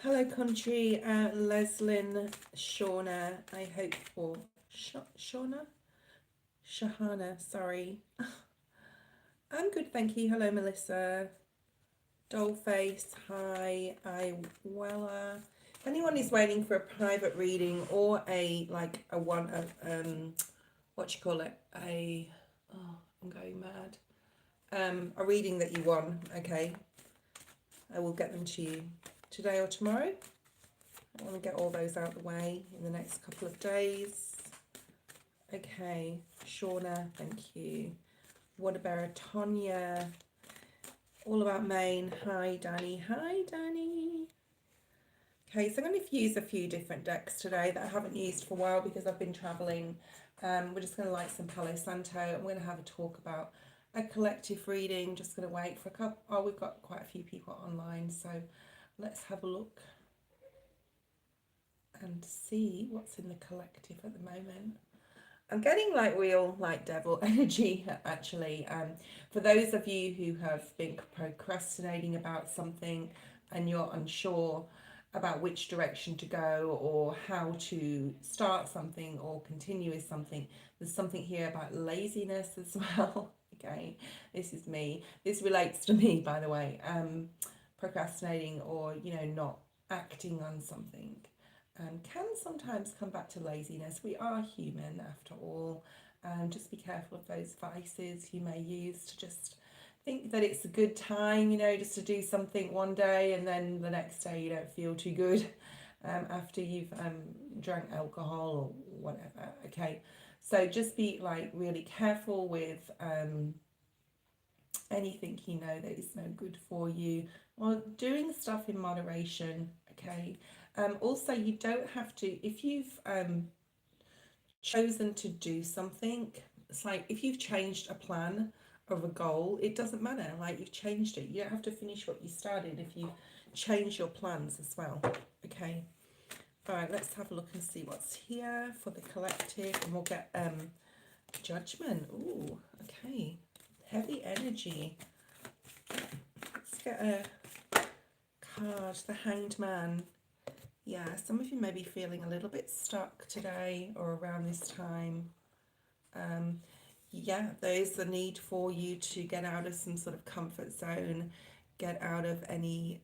Hello, country. Leslyn, Shauna, I hope, or Shauna? Shahana, sorry. I'm good, thank you. Hello, Melissa. Dollface, hi. Iwella. If anyone is waiting for a private reading or what you call it? I'm going mad. A reading that you won, okay? I will get them to you today or tomorrow. I want to get all those out of the way in the next couple of days. Okay, Shauna, thank you. What about Tonya? All about Maine. Hi, Danny. Hi, Danny. Okay, so I'm going to use a few different decks today that I haven't used for a while because I've been traveling. We're just going to light some Palo Santo. I'm going to have a talk about a collective reading. Just going to wait for a couple. Oh, we've got quite a few people online, so let's have a look and see what's in the collective at the moment. I'm getting like real like devil energy actually. For those of you who have been procrastinating about something and you're unsure about which direction to go or how to start something or continue with something, there's something here about laziness as well. Okay, this is me. This relates to me, by the way. Procrastinating or not acting on something can sometimes come back to laziness. We are human after all. Just be careful of those vices you may use to just think that it's a good time, just to do something one day and then the next day you don't feel too good after you've drank alcohol or whatever. Okay, so just be like really careful with anything that is no good for you, or doing stuff in moderation. Okay, also you don't have to, if you've chosen to do something, it's like if you've changed a plan or a goal, it doesn't matter, like you've changed it, you don't have to finish what you started if you change your plans as well. Okay, all right, let's have a look and see what's here for the collective, and we'll get judgment. Ooh, okay, heavy energy. Let's get a card, the Hanged Man. Yeah, some of you may be feeling a little bit stuck today or around this time. Yeah, there's a need for you to get out of some sort of comfort zone, get out of anything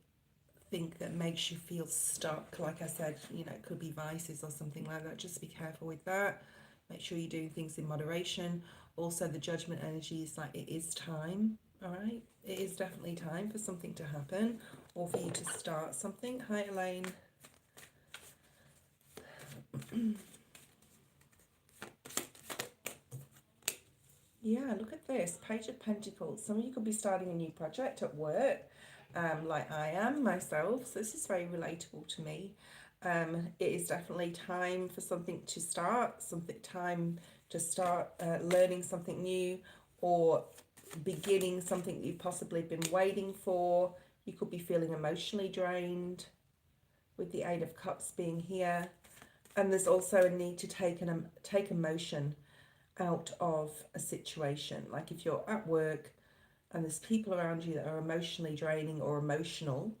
that makes you feel stuck. Like I said, it could be vices or something like that. Just be careful with that. Make sure you're doing things in moderation. Also, the judgment energy is like it is time. All right, it is definitely time for something to happen or for you to start something. Hi, Elaine. Yeah, look at this, Page of Pentacles. Some of you could be starting a new project at work, like I am myself. So this is very relatable to me. It is definitely time for something to start, time to start learning something new, or beginning something you've possibly been waiting for. You could be feeling emotionally drained with the Eight of Cups being here. And there's also a need to take emotion out of a situation. Like if you're at work and there's people around you that are emotionally draining or emotional,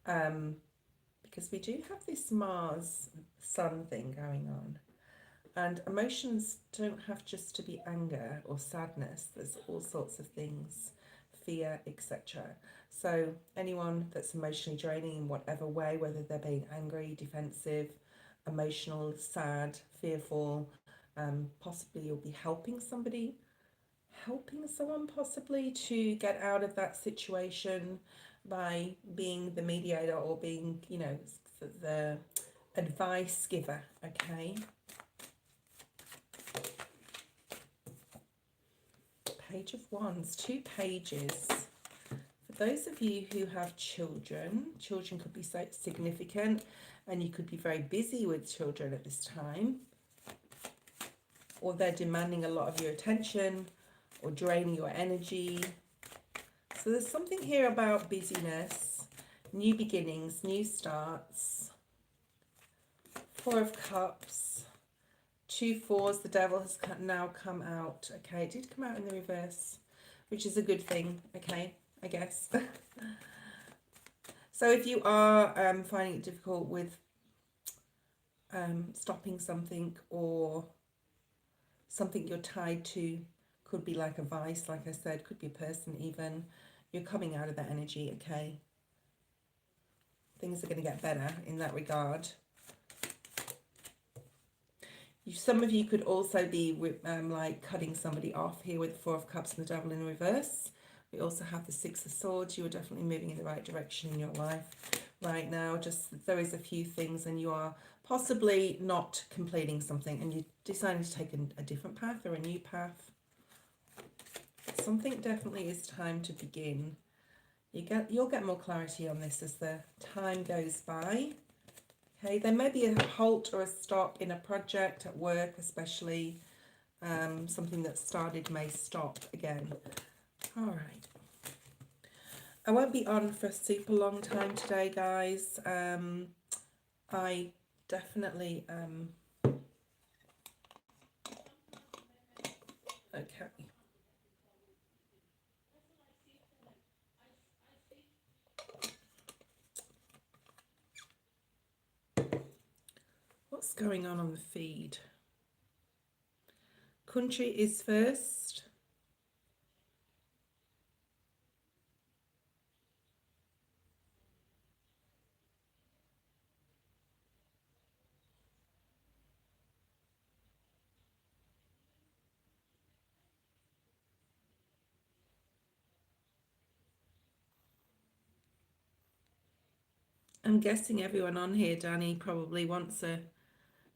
because we do have this Mars Sun thing going on. And emotions don't have just to be anger or sadness. There's all sorts of things, fear, etc. So anyone that's emotionally draining in whatever way, whether they're being angry, defensive, emotional, sad, fearful, possibly you'll be helping someone possibly to get out of that situation by being the mediator or being, the advice giver. Okay. Page of Wands, 2 pages. For those of you who have children could be so significant, and you could be very busy with children at this time, or they're demanding a lot of your attention or draining your energy. So there's something here about busyness, new beginnings, new starts. 4 of Cups, 2 fours. The Devil has now come out. Okay, it did come out in the reverse, which is a good thing. Okay, I guess. So if you are finding it difficult with stopping something, or something you're tied to, could be like a vice, like I said, could be a person even, you're coming out of that energy, okay? Things are going to get better in that regard. Some of you could also be like cutting somebody off here with the Four of Cups and the Devil in reverse. We also have the Six of Swords. You are definitely moving in the right direction in your life right now. Just there is a few things, and you are possibly not completing something, and you're deciding to take a different path or a new path. Something definitely is time to begin. You'll get more clarity on this as the time goes by. Okay, there may be a halt or a stop in a project at work, especially. Something that started may stop again. All right. I won't be on for a super long time today, guys. I definitely... okay. What's going on the feed? Country is first. I'm guessing everyone on here, Danny, probably wants a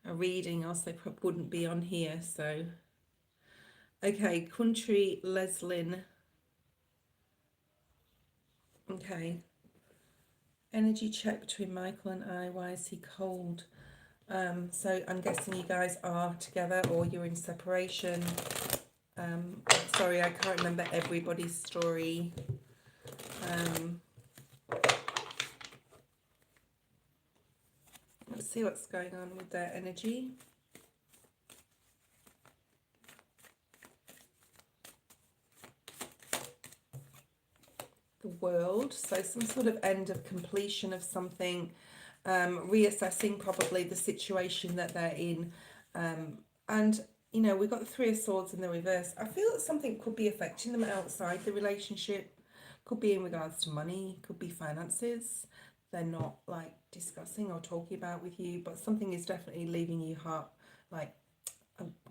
reading, else they wouldn't be on here. So, okay, country, Leslin. Okay. Energy check between Michael and I. Why is he cold? So I'm guessing you guys are together or you're in separation. Sorry, I can't remember everybody's story. Let's see what's going on with their energy. The World. So some sort of end of completion of something. Reassessing probably the situation that they're in. And, you know, we've got the Three of Swords in the reverse. I feel that something could be affecting them outside the relationship. Could be in regards to money, could be finances. They're not like discussing or talking about with you, but something is definitely leaving you I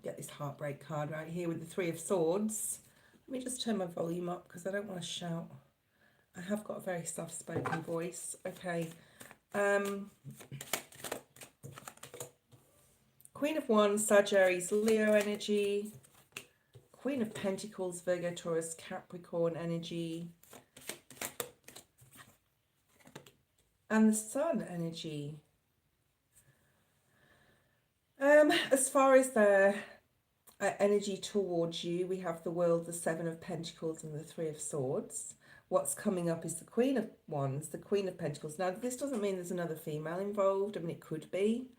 get this heartbreak card right here with the Three of Swords. Let me just turn my volume up because I don't want to shout. I have got a very soft-spoken voice. Okay. Queen of Wands, Sagittarius, Leo energy. Queen of Pentacles, Virgo, Taurus, Capricorn energy. And the Sun energy. As far as their energy towards you, we have the World, the Seven of Pentacles, and the Three of Swords. What's coming up is the Queen of Wands, the Queen of Pentacles. Now, this doesn't mean there's another female involved. I mean, it could be,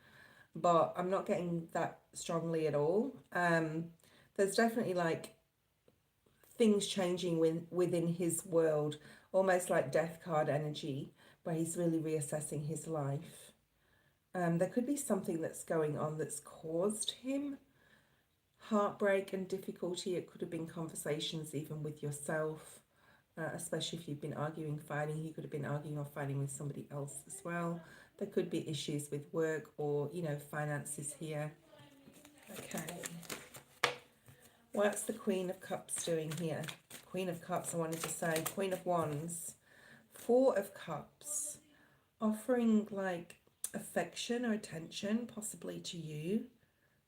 but I'm not getting that strongly at all. There's definitely like things changing within his world, almost like Death card energy, where he's really reassessing his life. There could be something that's going on that's caused him heartbreak and difficulty. It could have been conversations even with yourself, especially if you've been arguing, fighting. He could have been arguing or fighting with somebody else as well. There could be issues with work or, you know, finances here. Okay. What's the Queen of Cups doing here? Queen of Cups, I wanted to say. Queen of Wands. Four of Cups. Offering like affection or attention, possibly to you.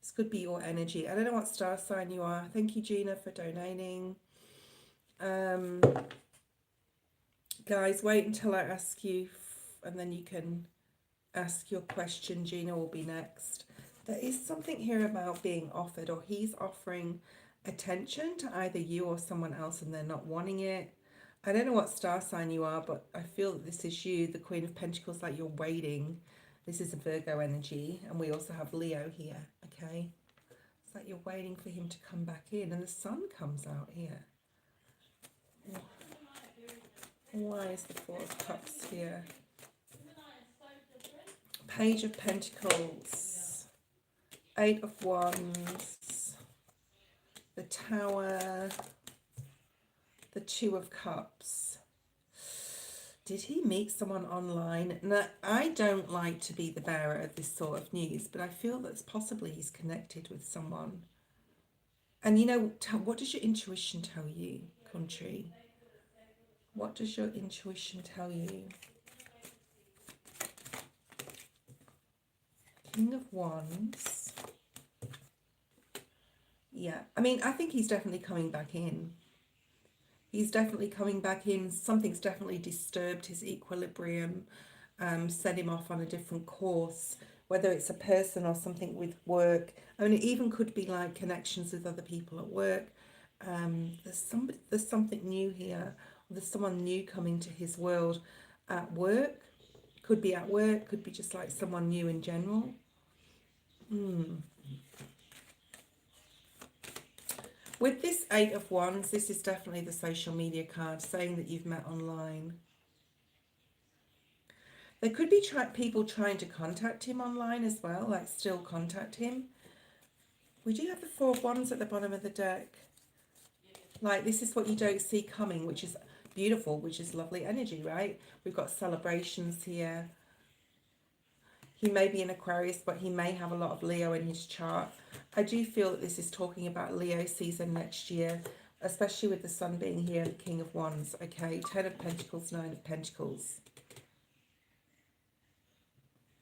This could be your energy. I don't know what star sign you are. Thank you, Gina, for donating. Guys, wait until I ask you, and then you can ask your question. Gina will be next. There is something here about being offered, or he's offering attention to either you or someone else, and they're not wanting it. I don't know what star sign you are, but I feel that this is you, the Queen of Pentacles, like you're waiting. This is a Virgo energy, and we also have Leo here, okay? It's like you're waiting for him to come back in, and the Sun comes out here. Why is the Four of Cups here? Page of Pentacles, Eight of Wands, the Tower, the Two of Cups. Did he meet someone online? Now, I don't like to be the bearer of this sort of news, but I feel that possibly he's connected with someone. And you know, what does your intuition tell you, country? What does your intuition tell you? King of Wands. Yeah, I mean, I think he's definitely coming back in. He's definitely coming back in. Something's definitely disturbed his equilibrium, set him off on a different course, whether it's a person or something with work. I mean, it even could be like connections with other people at work. There's something new here. There's someone new coming to his world at work. Could be at work, could be just like someone new in general. With this Eight of Wands, this is definitely the social media card saying that you've met online. There could be people trying to contact him online as well, like still contact him. We do have the Four of Wands at the bottom of the deck. Like, this is what you don't see coming, which is beautiful, which is lovely energy, right? We've got celebrations here. He may be an Aquarius, but he may have a lot of Leo in his chart. I do feel that this is talking about Leo season next year, especially with the Sun being here, the King of Wands, okay? 10 of Pentacles, 9 of Pentacles.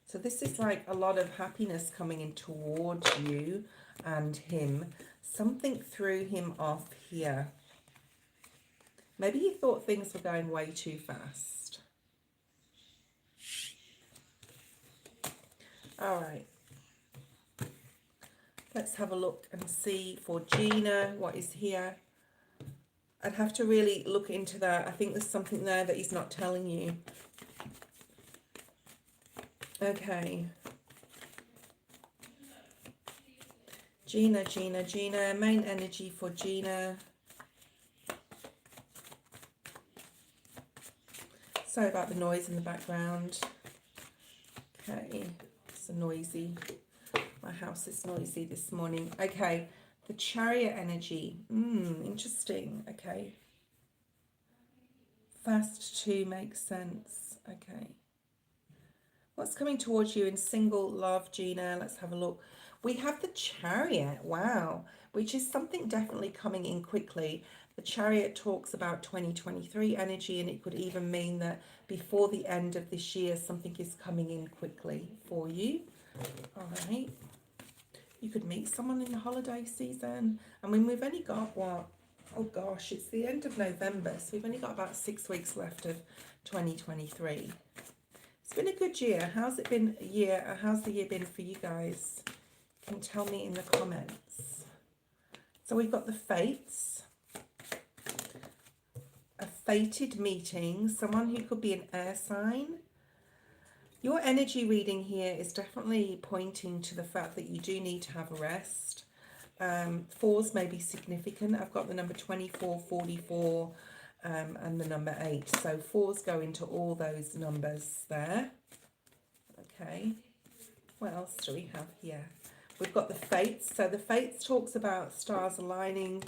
So this is like a lot of happiness coming in towards you and him. Something threw him off here. Maybe he thought things were going way too fast. All right. Let's have a look and see for Gina what is here. I'd have to really look into that. I think there's something there that he's not telling you. Okay. Gina, main energy for Gina. Sorry about the noise in the background. Okay, it's noisy. My house is noisy this morning. Okay, the Chariot energy. Interesting. Okay. Fast 2 makes sense. Okay. What's coming towards you in single love, Gina? Let's have a look. We have the Chariot. Wow. Which is something definitely coming in quickly. The Chariot talks about 2023 energy, and it could even mean that before the end of this year, something is coming in quickly for you. All right. You could meet someone in the holiday season. I mean, we've only got what? Oh gosh, it's the end of November, so we've only got about 6 weeks left of 2023. It's been a good year. How's it been a year? How's the year been for you guys? You can tell me in the comments. So we've got the Fates. A fated meeting. Someone who could be an air sign. Your energy reading here is definitely pointing to the fact that you do need to have a rest. Fours may be significant. I've got the number 24, 44, and the number 8. So fours go into all those numbers there. Okay. What else do we have here? We've got the Fates. So the Fates talks about stars aligning,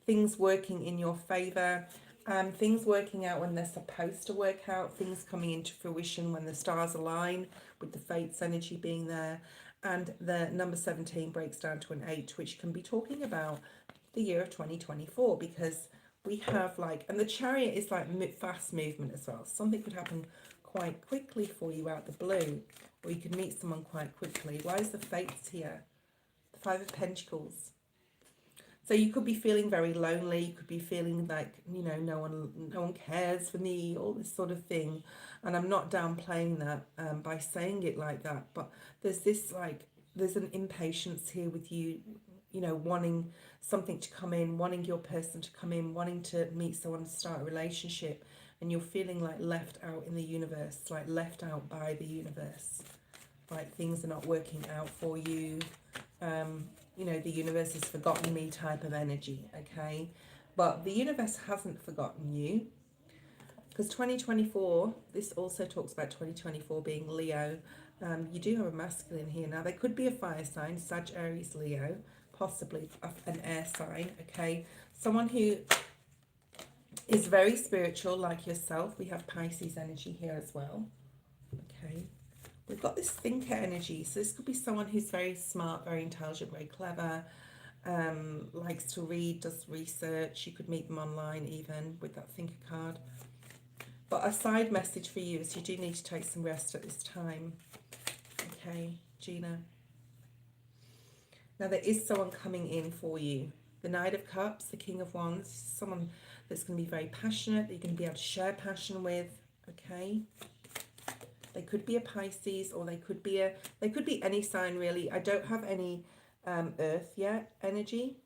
things working in your favour, things working out when they're supposed to work out, things coming into fruition when the stars align, with the Fates energy being there. And the number 17 breaks down to an 8, which can be talking about the year of 2024, because we have like, and the Chariot is like fast movement as well. Something could happen quite quickly for you out the blue, or you could meet someone quite quickly. Why is the Fates here? The Five of Pentacles. So you could be feeling very lonely. You could be feeling like, you know, no one cares for me, all this sort of thing. And I'm not downplaying that by saying it like that. But there's this like, there's an impatience here with you, you know, wanting something to come in, wanting your person to come in, wanting to meet someone, to start a relationship. And you're feeling like left out in the universe, like left out by the universe. Like things are not working out for you. You know, the universe has forgotten me type of energy, okay? But the universe hasn't forgotten you, because 2024, this also talks about 2024 being Leo, You do have a masculine here. Now, they could be a fire sign, Sag, Aries, Leo, possibly an air sign, okay? Someone who is very spiritual like yourself. We have Pisces energy here as well, okay? We've got this thinker energy. So this could be someone who's very smart, very intelligent, very clever, likes to read, does research. You could meet them online even with that thinker card. But a side message for you is you do need to take some rest at this time. Okay, Gina. Now there is someone coming in for you. The Knight of Cups, the King of Wands, someone that's going to be very passionate, that you're going to be able to share passion with, okay? They could be a Pisces, or they could be any sign really. I don't have any earth yet energy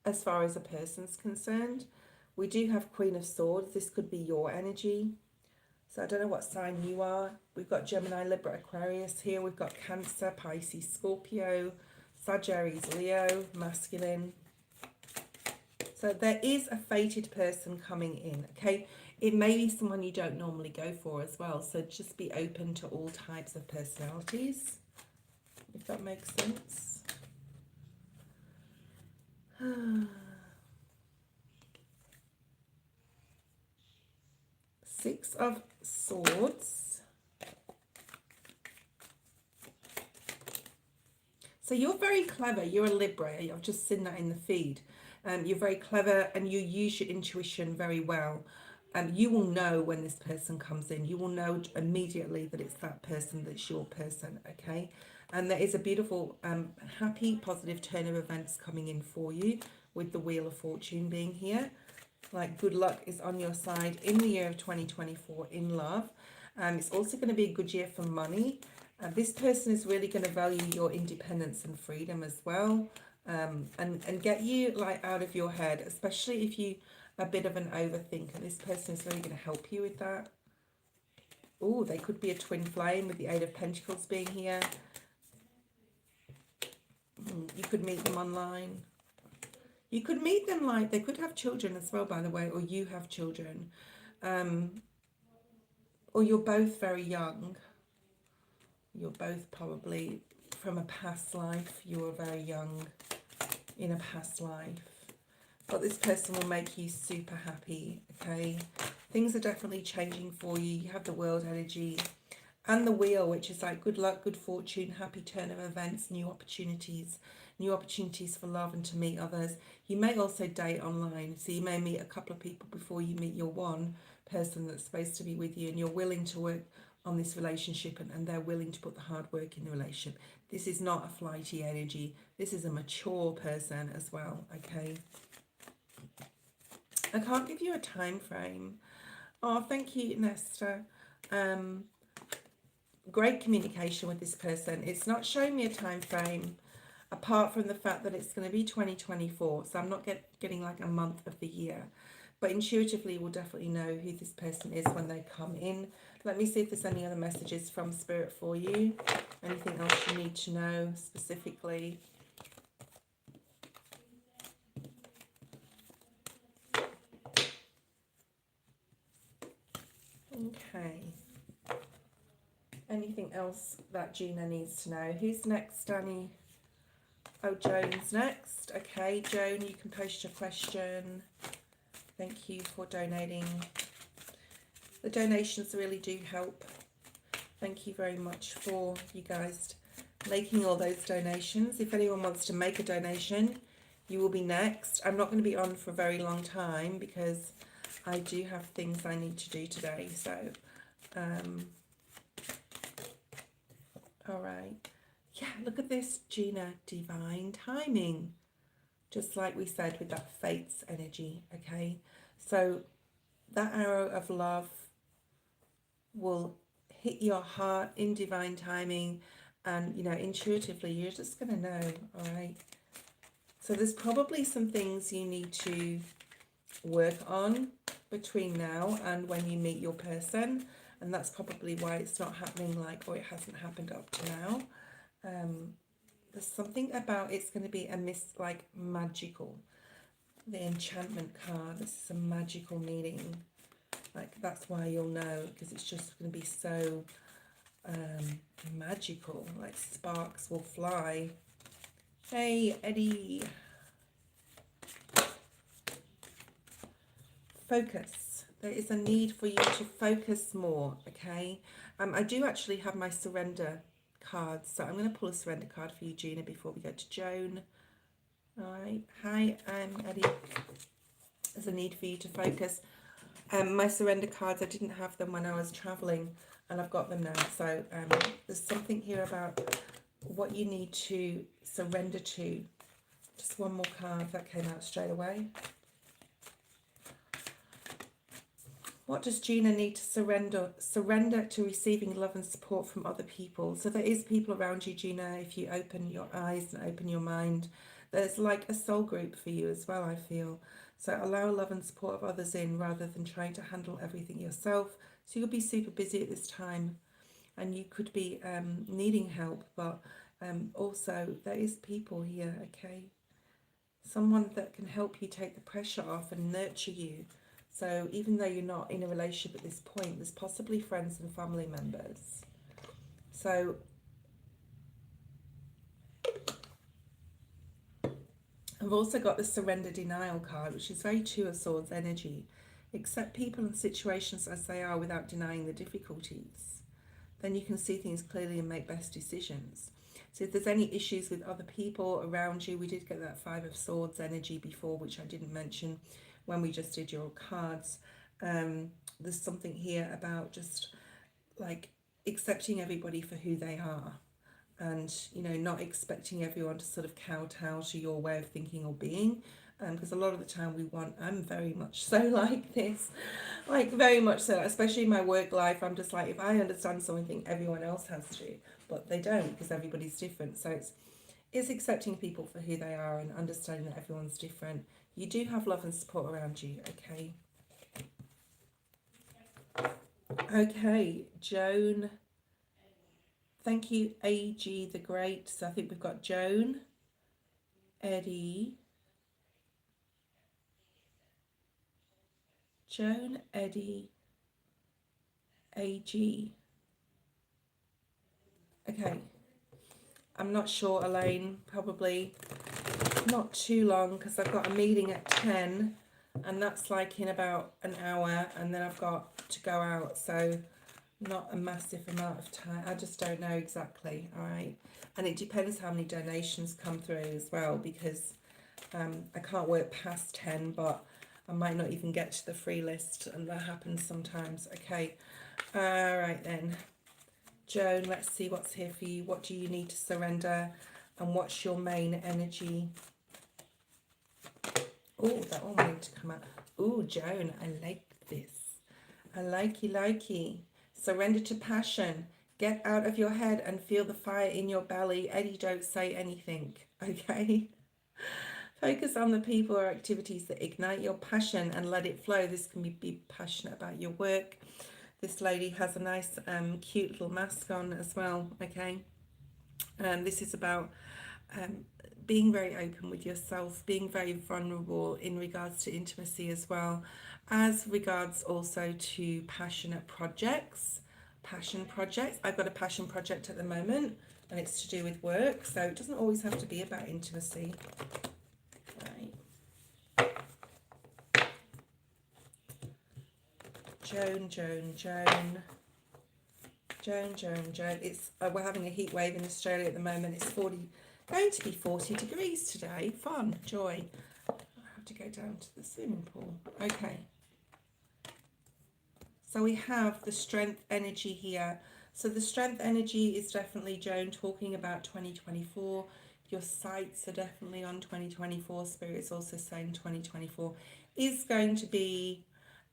as far as a person's concerned. We do have Queen of Swords. This could be your energy. So I don't know what sign you are. We've got Gemini, Libra, Aquarius here. We've got Cancer, Pisces, Scorpio, Sagittarius, Leo, masculine. So there is a fated person coming in, okay? It may be someone you don't normally go for as well. So just be open to all types of personalities, if that makes sense. Six of Swords. So you're very clever. You're a Libra. I've just seen that in the feed. You're very clever and you use your intuition very well. You will know when this person comes in. You will know immediately that it's that person, that's your person, okay? And there is a beautiful, happy, positive turn of events coming in for you with the Wheel of Fortune being here. Like good luck is on your side in the year of 2024 in love. It's also going to be a good year for money. This person is really going to value your independence and freedom as well, and get you like out of your head, especially if you are a bit of an overthinker. This person is really going to help you with that. Oh, they could be a twin flame with the Eight of Pentacles being here. You could meet them online. You could meet them like, they could have children as well, by the way, or you have children. Or you're both very young. You're both probably from a past life. You were very young in a past life. But this person will make you super happy, okay? Things are definitely changing for you. You have the World energy and the Wheel, which is like good luck, good fortune, happy turn of events, new opportunities for love and to meet others. You may also date online, so you may meet a couple of people before you meet your one person that's supposed to be with you, and you're willing to work on this relationship, and they're willing to put the hard work in the relationship. This is not a flighty energy. This is a mature person as well, okay? I can't give you a time frame. Oh, thank you, Nesta. Great communication with this person. It's not showing me a time frame, apart from the fact that it's going to be 2024. So I'm not getting like a month of the year. But intuitively, we'll definitely know who this person is when they come in. Let me see if there's any other messages from Spirit for you. Anything else you need to know specifically. Okay. Anything else that Gina needs to know? Who's next, Danny? Oh, Joan's next. Okay, Joan, you can post your question. Thank you for donating. The donations really do help. Thank you very much for you guys making all those donations. If anyone wants to make a donation, you will be next. I'm not going to be on for a very long time because I do have things I need to do today. So, all right. Yeah, look at this, Gina. Divine timing. Just like we said with that fates energy, okay? So that arrow of love will hit your heart in divine timing, and, you know, intuitively, you're just going to know, all right? So there's probably some things you need to work on between now and when you meet your person, and that's probably why it's not happening or it hasn't happened up to now. There's something about it's going to be magical. The enchantment card, this is a magical meaning. Like, that's why you'll know, because it's just going to be so magical, like sparks will fly. Hey, Eddie. Focus. There is a need for you to focus more, okay? I do actually have my surrender cards, so I'm going to pull a surrender card for you, Gina, before we go to Joan. All right. Hi, I'm Eddie. There's a need for you to focus. My surrender cards, I didn't have them when I was traveling, and I've got them now. So there's something here about what you need to surrender to. Just one more card that came out straight away. What does Gina need to surrender? Surrender to receiving love and support from other people. So there is people around you, Gina, if you open your eyes and open your mind. There's like a soul group for you as well, I feel. So allow love and support of others in rather than trying to handle everything yourself. So you'll be super busy at this time and you could be needing help, but also there is people here, okay? Someone that can help you take the pressure off and nurture you. So even though you're not in a relationship at this point, there's possibly friends and family members. So I've also got the surrender denial card, which is very Two of Swords energy. Accept people and situations as they are without denying the difficulties. Then you can see things clearly and make best decisions. So if there's any issues with other people around you, we did get that Five of Swords energy before, which I didn't mention when we just did your cards. There's something here about just like accepting everybody for who they are, and you know, not expecting everyone to sort of kowtow to your way of thinking or being, because a lot of the time I'm very much so like this, like very much so, especially in my work life. I'm just like, if I understand something, everyone else has to, but they don't, because everybody's different. So it's accepting people for who they are and understanding that everyone's different. You do have love and support around you, okay? Okay, Joan. Thank you, AG the Great. So I think we've got Joan, Eddie, AG. Okay. I'm not sure, Elaine. Probably not too long, because I've got a meeting at 10 and that's like in about an hour, and then I've got to go out. So not a massive amount of time. I just don't know exactly. All right. And it depends how many donations come through as well, because I can't work past 10, but I might not even get to the free list, and that happens sometimes. Okay. All right then. Joan, let's see what's here for you. What do you need to surrender, and what's your main energy? Oh, that all wanted to come out. Oh, Joan, I like this. I likey. Surrender to passion. Get out of your head and feel the fire in your belly. Eddie, don't say anything, okay? Focus on the people or activities that ignite your passion and let it flow. This can be passionate about your work. This lady has a nice, cute little mask on as well, okay? This is about being very open with yourself, being very vulnerable in regards to intimacy as well, as regards also to passionate projects, passion projects. I've got a passion project at the moment, and it's to do with work, so it doesn't always have to be about intimacy. Right. Joan. It's we're having a heat wave in Australia at the moment. It's going to be 40 degrees today. Fun, joy. I have to go down to the swimming pool. Okay. So we have the strength energy here. So the strength energy is definitely, Joan, talking about 2024. Your sights are definitely on 2024. Spirit's also saying 2024 is going to be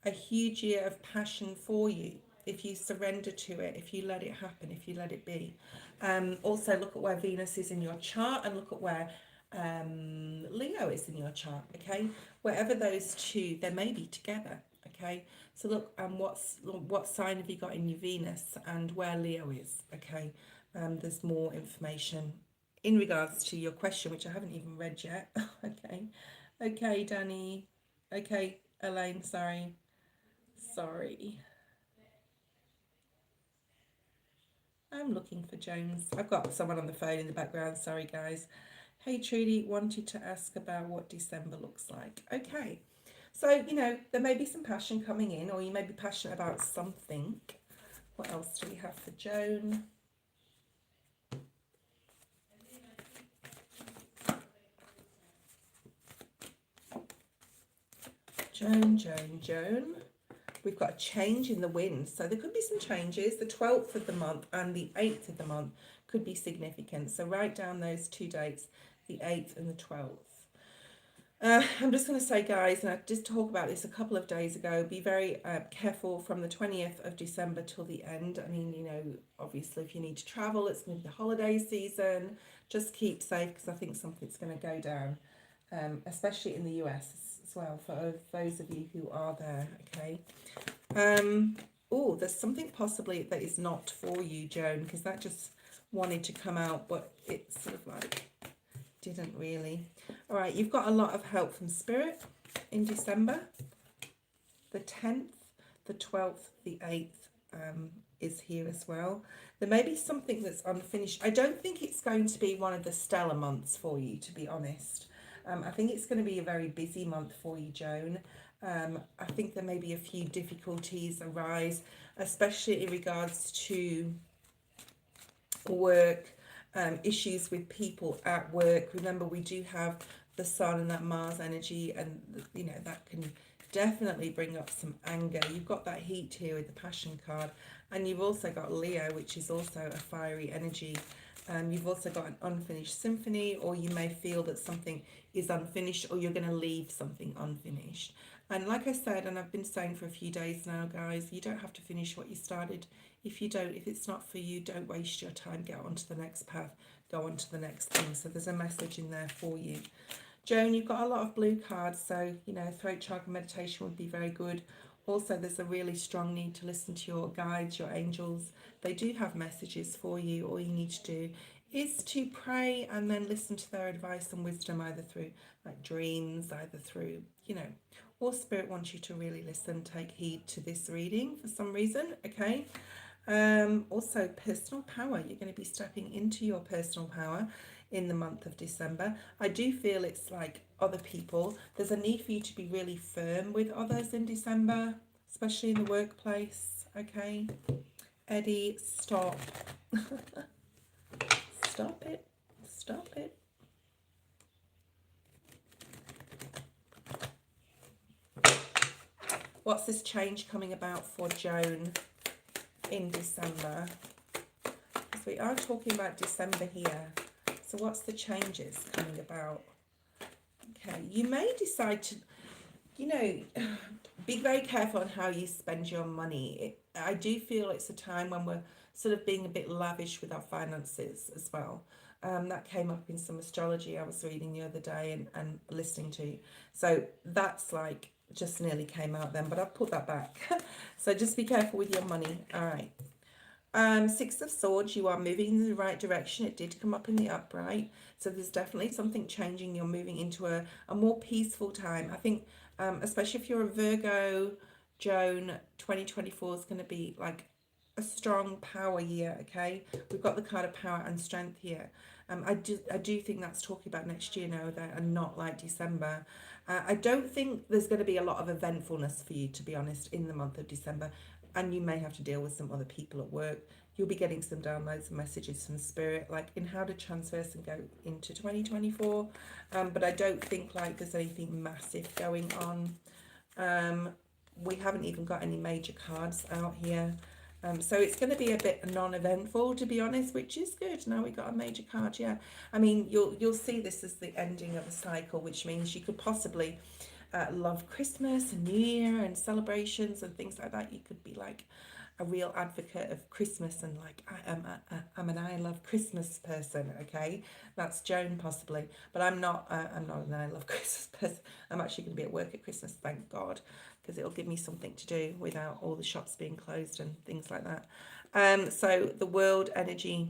a huge year of passion for you if you surrender to it, if you let it happen, if you let it be. Also look at where Venus is in your chart, and look at where Leo is in your chart, okay? Wherever those two, they may be together, okay? So look, what sign have you got in your Venus and where Leo is, okay? There's more information in regards to your question, which I haven't even read yet. Okay, Danny. Okay, Elaine, sorry. I'm looking for Jones. I've got someone on the phone in the background. Sorry, guys. Hey, Trudy, wanted to ask about what December looks like. Okay. So, you know, there may be some passion coming in, or you may be passionate about something. What else do we have for Joan? Joan. We've got a change in the wind. So there could be some changes. The 12th of the month and the 8th of the month could be significant. So write down those two dates, the 8th and the 12th. I'm just going to say, guys, and I did talk about this a couple of days ago, be very careful from the 20th of December till the end. I mean, you know, obviously if you need to travel, it's going to be the holiday season. Just keep safe, because I think something's going to go down, especially in the US as well, for those of you who are there, okay? Oh, there's something possibly that is not for you, Joan, because that just wanted to come out, but it's sort of like didn't really. All right, you've got a lot of help from Spirit in December. The 10th, the 12th, the 8th is here as well. There may be something that's unfinished. I don't think it's going to be one of the stellar months for you, to be honest. I think it's going to be a very busy month for you, Joan. I think there may be a few difficulties arise, especially in regards to work, issues with people at work. Remember, we do have the Sun and that Mars energy, and you know that can definitely bring up some anger. You've got that heat here with the Passion card, and you've also got Leo, which is also a fiery energy. You've also got an unfinished symphony, or you may feel that something is unfinished, or you're going to leave something unfinished. And like I said, and I've been saying for a few days now, guys, you don't have to finish what you started. If it's not for you, don't waste your time. Get on to the next path. Go on to the next thing. So there's a message in there for you. Joan, you've got a lot of blue cards, so, you know, throat chakra meditation would be very good. Also, there's a really strong need to listen to your guides, your angels. They do have messages for you. All you need to do is to pray and then listen to their advice and wisdom, either through like dreams, either through, you know, or Spirit wants you to really listen, take heed to this reading for some reason, okay? Also, personal power. You're going to be stepping into your personal power in the month of December. I do feel it's like other people. There's a need for you to be really firm with others in December, especially in the workplace, okay? Eddie, stop. Stop it. Stop it. What's this change coming about for Joan in December? Because we are talking about December here. So what's the changes coming about? Okay, you may decide to, you know, be very careful on how you spend your money. I do feel it's a time when we're sort of being a bit lavish with our finances as well. That came up in some astrology I was reading the other day and listening to. So that's like just nearly came out then, but I've put that back. So just be careful with your money. All right. Six of Swords, you are moving in the right direction. It did come up in the upright. So there's definitely something changing. You're moving into a more peaceful time. I think, especially if you're a Virgo, Joan, 2024 is going to be like a strong power year, okay? We've got the card of power and strength here. I do think that's talking about next year now, that, and not like December. I don't think there's going to be a lot of eventfulness for you, to be honest, in the month of December. And you may have to deal with some other people at work. You'll be getting some downloads and messages from Spirit, like in how to transverse and go into 2024. But I don't think like there's anything massive going on. We haven't even got any major cards out here. So it's going to be a bit non-eventful, to be honest, which is good. Now we got a major card, yeah. I mean, you'll see this as the ending of a cycle, which means you could possibly love Christmas and New Year and celebrations and things like that. You could be like a real advocate of Christmas and like I'm an I love Christmas person, okay? That's Joan possibly, but I'm not an I love Christmas person. I'm actually going to be at work at Christmas, thank God, because it'll give me something to do without all the shops being closed and things like that. So the world energy.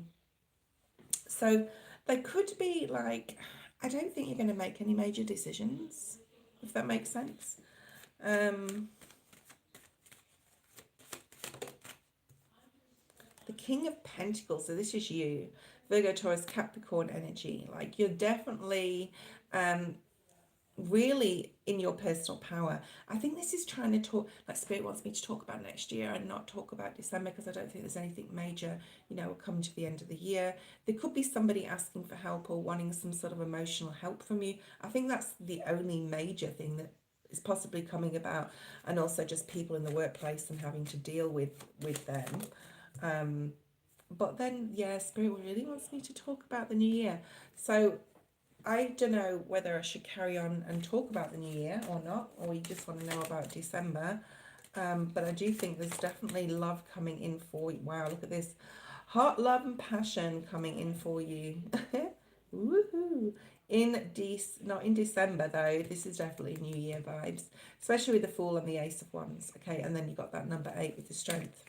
So there could be like, I don't think you're going to make any major decisions, if that makes sense. The King of Pentacles. So this is you, Virgo, Taurus, Capricorn energy. Like you're definitely really in your personal power. I think this is trying to talk, like Spirit wants me to talk about next year and not talk about December, because I don't think there's anything major, you know, coming to the end of the year. There could be somebody asking for help or wanting some sort of emotional help from you. I think that's the only major thing that is possibly coming about, and also just people in the workplace and having to deal with them. But then, yeah, Spirit really wants me to talk about the new year. So I don't know whether I should carry on and talk about the new year or not, or you just want to know about December. But I do think there's definitely love coming in for you. Wow, look at this. Heart, love, and passion coming in for you. Woohoo. Not in December though. This is definitely New Year vibes, especially with the Fool and the Ace of Wands. Okay, and then you got that number 8 with the Strength.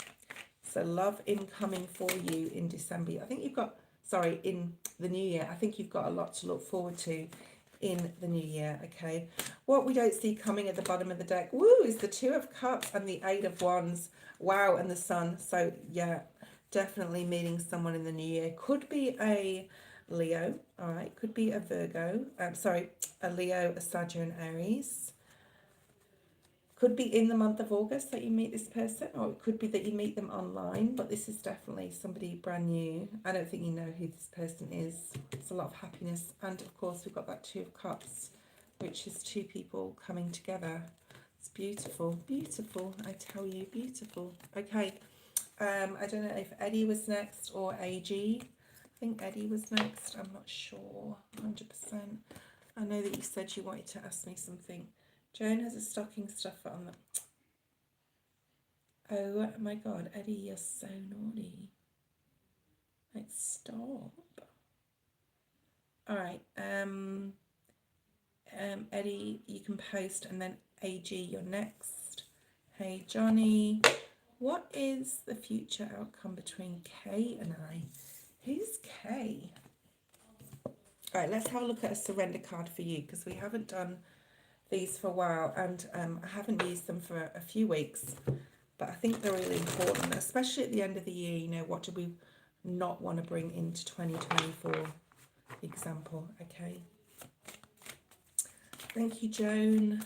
So love incoming for you in December. I think you've got, sorry, in the new year, I think you've got a lot to look forward to in the new year, okay? What we don't see coming at the bottom of the deck, woo, is the 2 of Cups and the 8 of Wands. Wow, and the Sun. So, yeah, definitely meeting someone in the new year. Could be a Leo, all right? Could be a Virgo. A Leo, a Sagittarius, and Aries. Could be in the month of August that you meet this person, or it could be that you meet them online, but this is definitely somebody brand new. I don't think you know who this person is. It's a lot of happiness. And of course, we've got that 2 of Cups, which is 2 people coming together. It's beautiful, beautiful. I tell you, beautiful. Okay, I don't know if Eddie was next or AG. I think Eddie was next. I'm not sure, 100%. I know that you said you wanted to ask me something. Joan has a stocking stuffer on the... Oh my God, Eddie, you're so naughty. Like, stop. All right, Eddie, you can post, and then AG, you're next. Hey, Johnny. What is the future outcome between Kay and I? Who's Kay? All right, let's have a look at a surrender card for you, because we haven't done these for a while, and I haven't used them for a few weeks, but I think they're really important, especially at the end of the year. You know, what do we not want to bring into 2024? Example, okay. Thank you, Joan.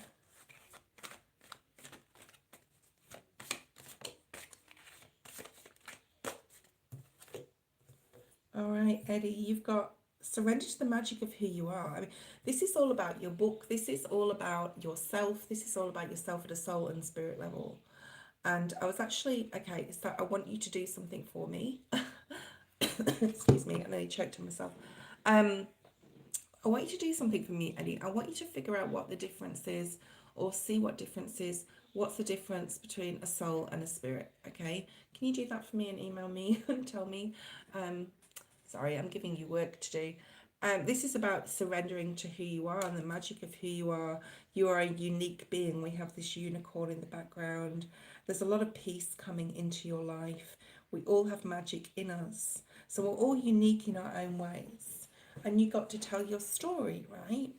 All right, Eddie, you've got surrender to the magic of who you are. I mean, this is all about your book. This is all about yourself. This is all about yourself at a soul and spirit level. And I was actually, okay, so I want you to do something for me. Excuse me, I nearly choked on myself. I want you to do something for me, Eddie. I want you to figure out what the difference is, or see what difference is. What's the difference between a soul and a spirit, okay? Can you do that for me and email me and tell me? Sorry, I'm giving you work to do. This is about surrendering to who you are and the magic of who you are. You are a unique being. We have this unicorn in the background. There's a lot of peace coming into your life. We all have magic in us. So we're all unique in our own ways. And you got to tell your story, right?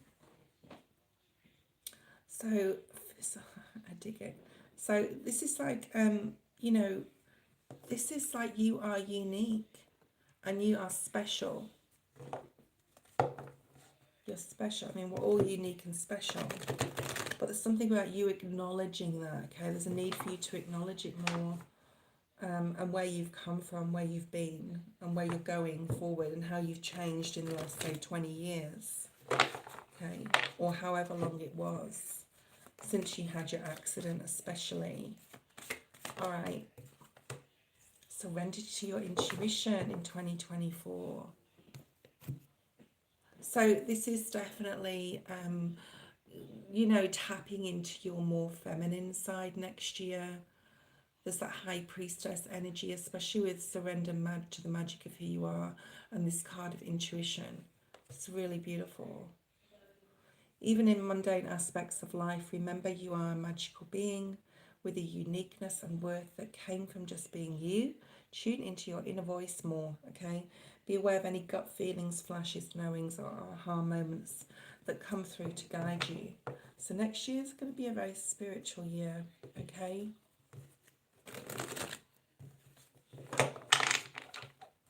So, I dig it. So this is like, you know, this is like you are unique and you are special. You're special. I mean, we're all unique and special. But there's something about you acknowledging that, okay? There's a need for you to acknowledge it more. And where you've come from, where you've been, and where you're going forward, and how you've changed in the last, say, 20 years, okay? Or however long it was, since you had your accident especially. All right. Surrender to your intuition in 2024. So this is definitely, you know, tapping into your more feminine side next year. There's that high priestess energy, especially with surrender to the magic of who you are, and this card of intuition. It's really beautiful. Even in mundane aspects of life, remember you are a magical being with a uniqueness and worth that came from just being you. Tune into your inner voice more, okay? Be aware of any gut feelings, flashes, knowings, or aha moments that come through to guide you. So next year is going to be a very spiritual year, okay?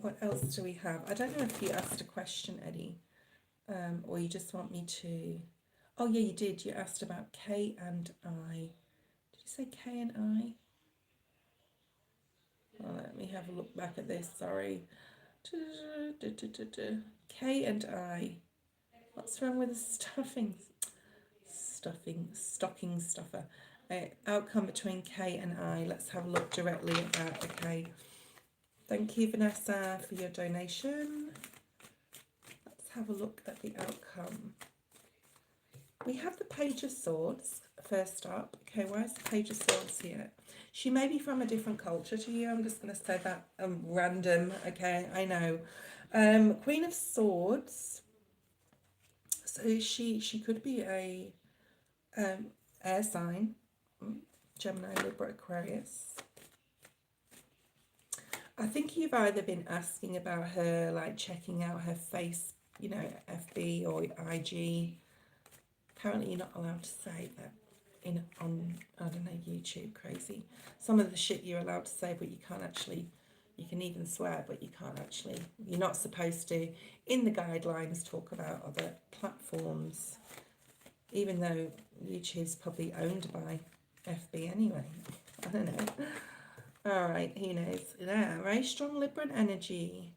What else do we have? I don't know if you asked a question, Eddie, or you just want me to. Oh, yeah, you did. You asked about K and I. Did you say K and I? Oh, let me have a look back at this. Sorry. K and I. What's wrong with the stuffing? Stocking stuffer. Outcome between K and I. Let's have a look directly at that. Okay. Thank you, Vanessa, for your donation. Let's have a look at the outcome. We have the Page of Swords first up. Okay, why is the Page of Swords here? She may be from a different culture to you. I'm just going to say that random. Okay, I know. Queen of Swords. So she could be a air sign. Gemini, Libra, Aquarius. I think you've either been asking about her, like checking out her face, you know, FB or IG. Apparently you're not allowed to say that on, I don't know, YouTube. Crazy. Some of the shit you're allowed to say, but you can't actually, you can even swear, but you can't actually, you're not supposed to, in the guidelines, talk about other platforms, even though YouTube's probably owned by FB anyway. I don't know. All right, who knows? Yeah, very strong Libran energy.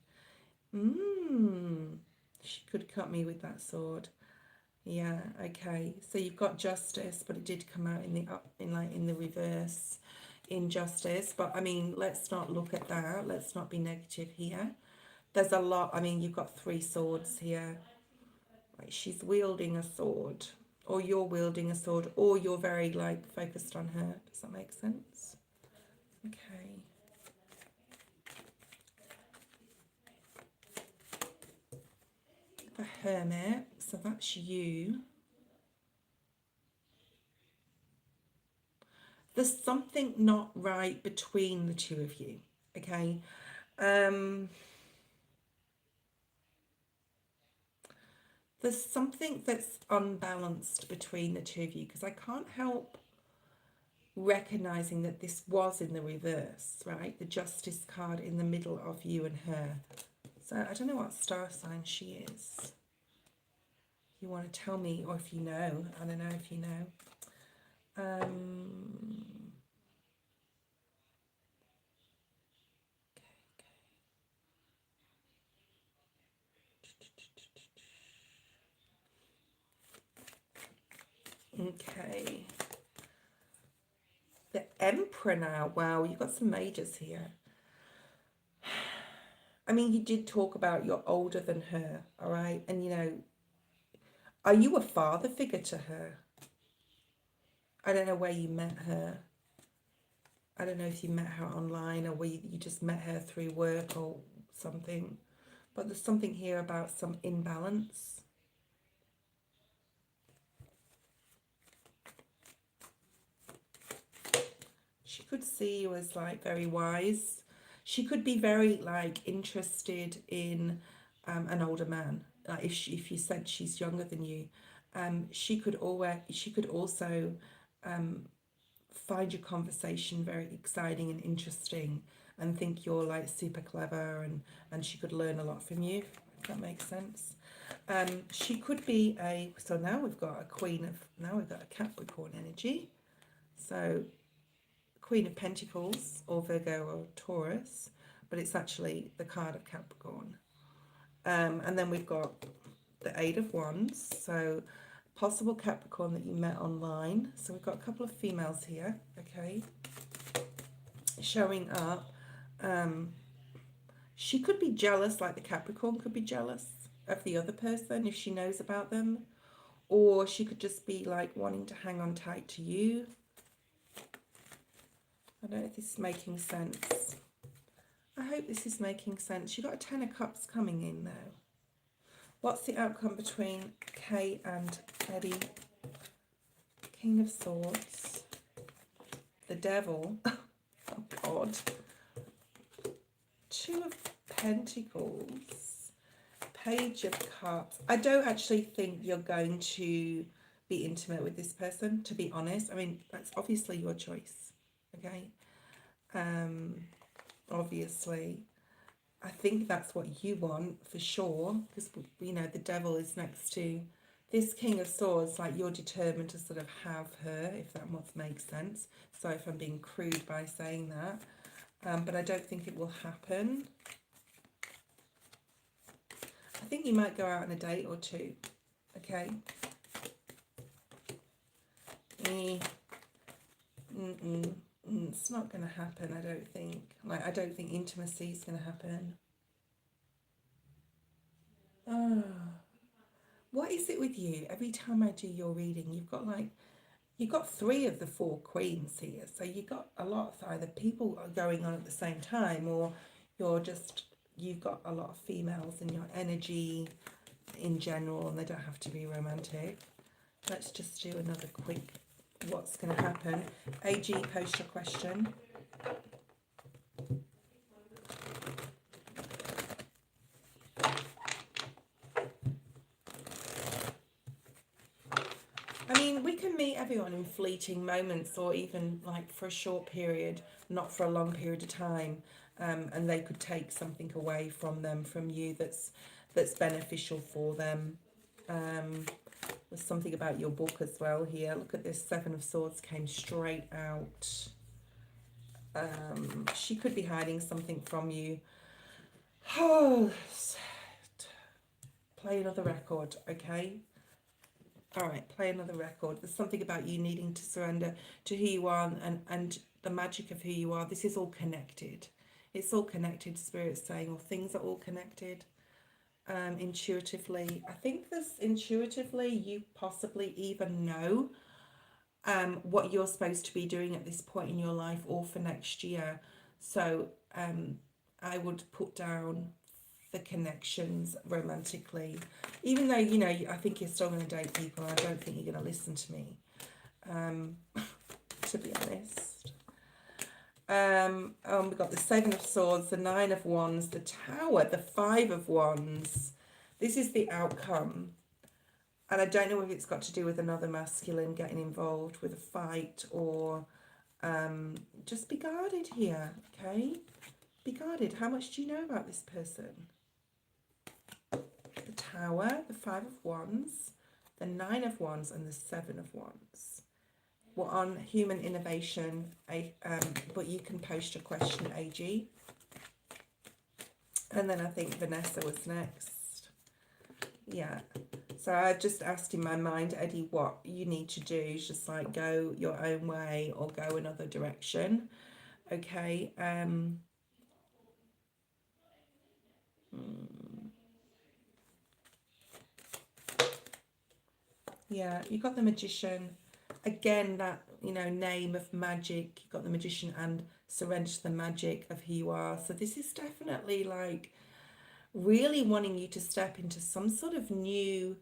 She could cut me with that sword. Yeah, okay. So you've got Justice, but it did come out in the in the reverse, Injustice. But I mean, let's not look at that. Let's not be negative here. There's a lot. I mean, you've got 3 swords here. Right, she's wielding a sword, or you're wielding a sword, or you're very like focused on her. Does that make sense? Okay. The Hermit, so that's you. There's something not right between the two of you, okay? There's something that's unbalanced between the two of you, because I can't help recognizing that this was in the reverse, right? The Justice card in the middle of you and her. So I don't know what star sign she is. You want to tell me, or if you know. I don't know if you know. Okay. The Emperor now. Wow, you've got some majors here. I mean, you did talk about you're older than her, all right? And, you know, are you a father figure to her? I don't know where you met her. I don't know if you met her online or you just met her through work or something. But there's something here about some imbalance. She could see you as like very wise. She could be very like interested in an older man. Like if you said she's younger than you, she could also find your conversation very exciting and interesting and think you're like super clever, and she could learn a lot from you, if that makes sense. She could be so now we've got a Capricorn energy. So Queen of Pentacles or Virgo or Taurus, but it's actually the card of Capricorn. And then we've got the Eight of Wands, so possible Capricorn that you met online. So we've got a couple of females here, okay, showing up. She could be jealous, like the Capricorn could be jealous of the other person if she knows about them, or she could just be like wanting to hang on tight to you. I don't know if this is making sense. I hope this is making sense. You've got a 10 of Cups coming in though. What's the outcome between Kay and Eddie? King of Swords. The Devil. Oh God. 2 of Pentacles. Page of Cups. I don't actually think you're going to be intimate with this person, to be honest. I mean, that's obviously your choice. Okay. Obviously. I think that's what you want for sure, because, you know, the devil is next to this King of Swords, like you're determined to sort of have her, if that makes sense. Sorry if I'm being crude by saying that, but I don't think it will happen. I think you might go out on a date or two, okay? It's not going to happen, I don't think. Like, I don't think intimacy is going to happen. Oh, what is it with you? Every time I do your reading, you've got 3 of the 4 queens here. So you've got a lot of either people are going on at the same time, or you've got a lot of females in your energy in general, and they don't have to be romantic. Let's just do another quick what's going to happen. AG, post your question. I mean, we can meet everyone in fleeting moments, or even like for a short period, not for a long period of time, and they could take something away from them, from you, that's beneficial for them. There's something about your book as well here. Look at this, 7 of Swords came straight out. She could be hiding something from you. Oh, play another record, okay? All right, play another record. There's something about you needing to surrender to who you are, and the magic of who you are. This is all connected. It's all connected, Spirit's saying, or things are all connected. Intuitively, I think this intuitively, you possibly even know what you're supposed to be doing at this point in your life, or for next year. So I would put down the connections romantically, even though, you know, I think you're still going to date people. I don't think you're going to listen to me, to be honest. We've got the 7 of Swords, the 9 of Wands, the Tower, the 5 of Wands. This is the outcome, and I don't know if it's got to do with another masculine getting involved with a fight, or just be guarded here, okay? Be guarded. How much do you know about this person? The Tower, the 5 of Wands, the 9 of Wands, and the 7 of Wands. We're on human innovation, but you can post your question, AG. And then I think Vanessa was next. Yeah. So I've just asked in my mind, Eddie, what you need to do is just like go your own way or go another direction. Okay. Yeah, you got the Magician. Again, that, you know, name of magic. You got the Magician and surrender to the magic of who you are. So this is definitely like really wanting you to step into some sort of new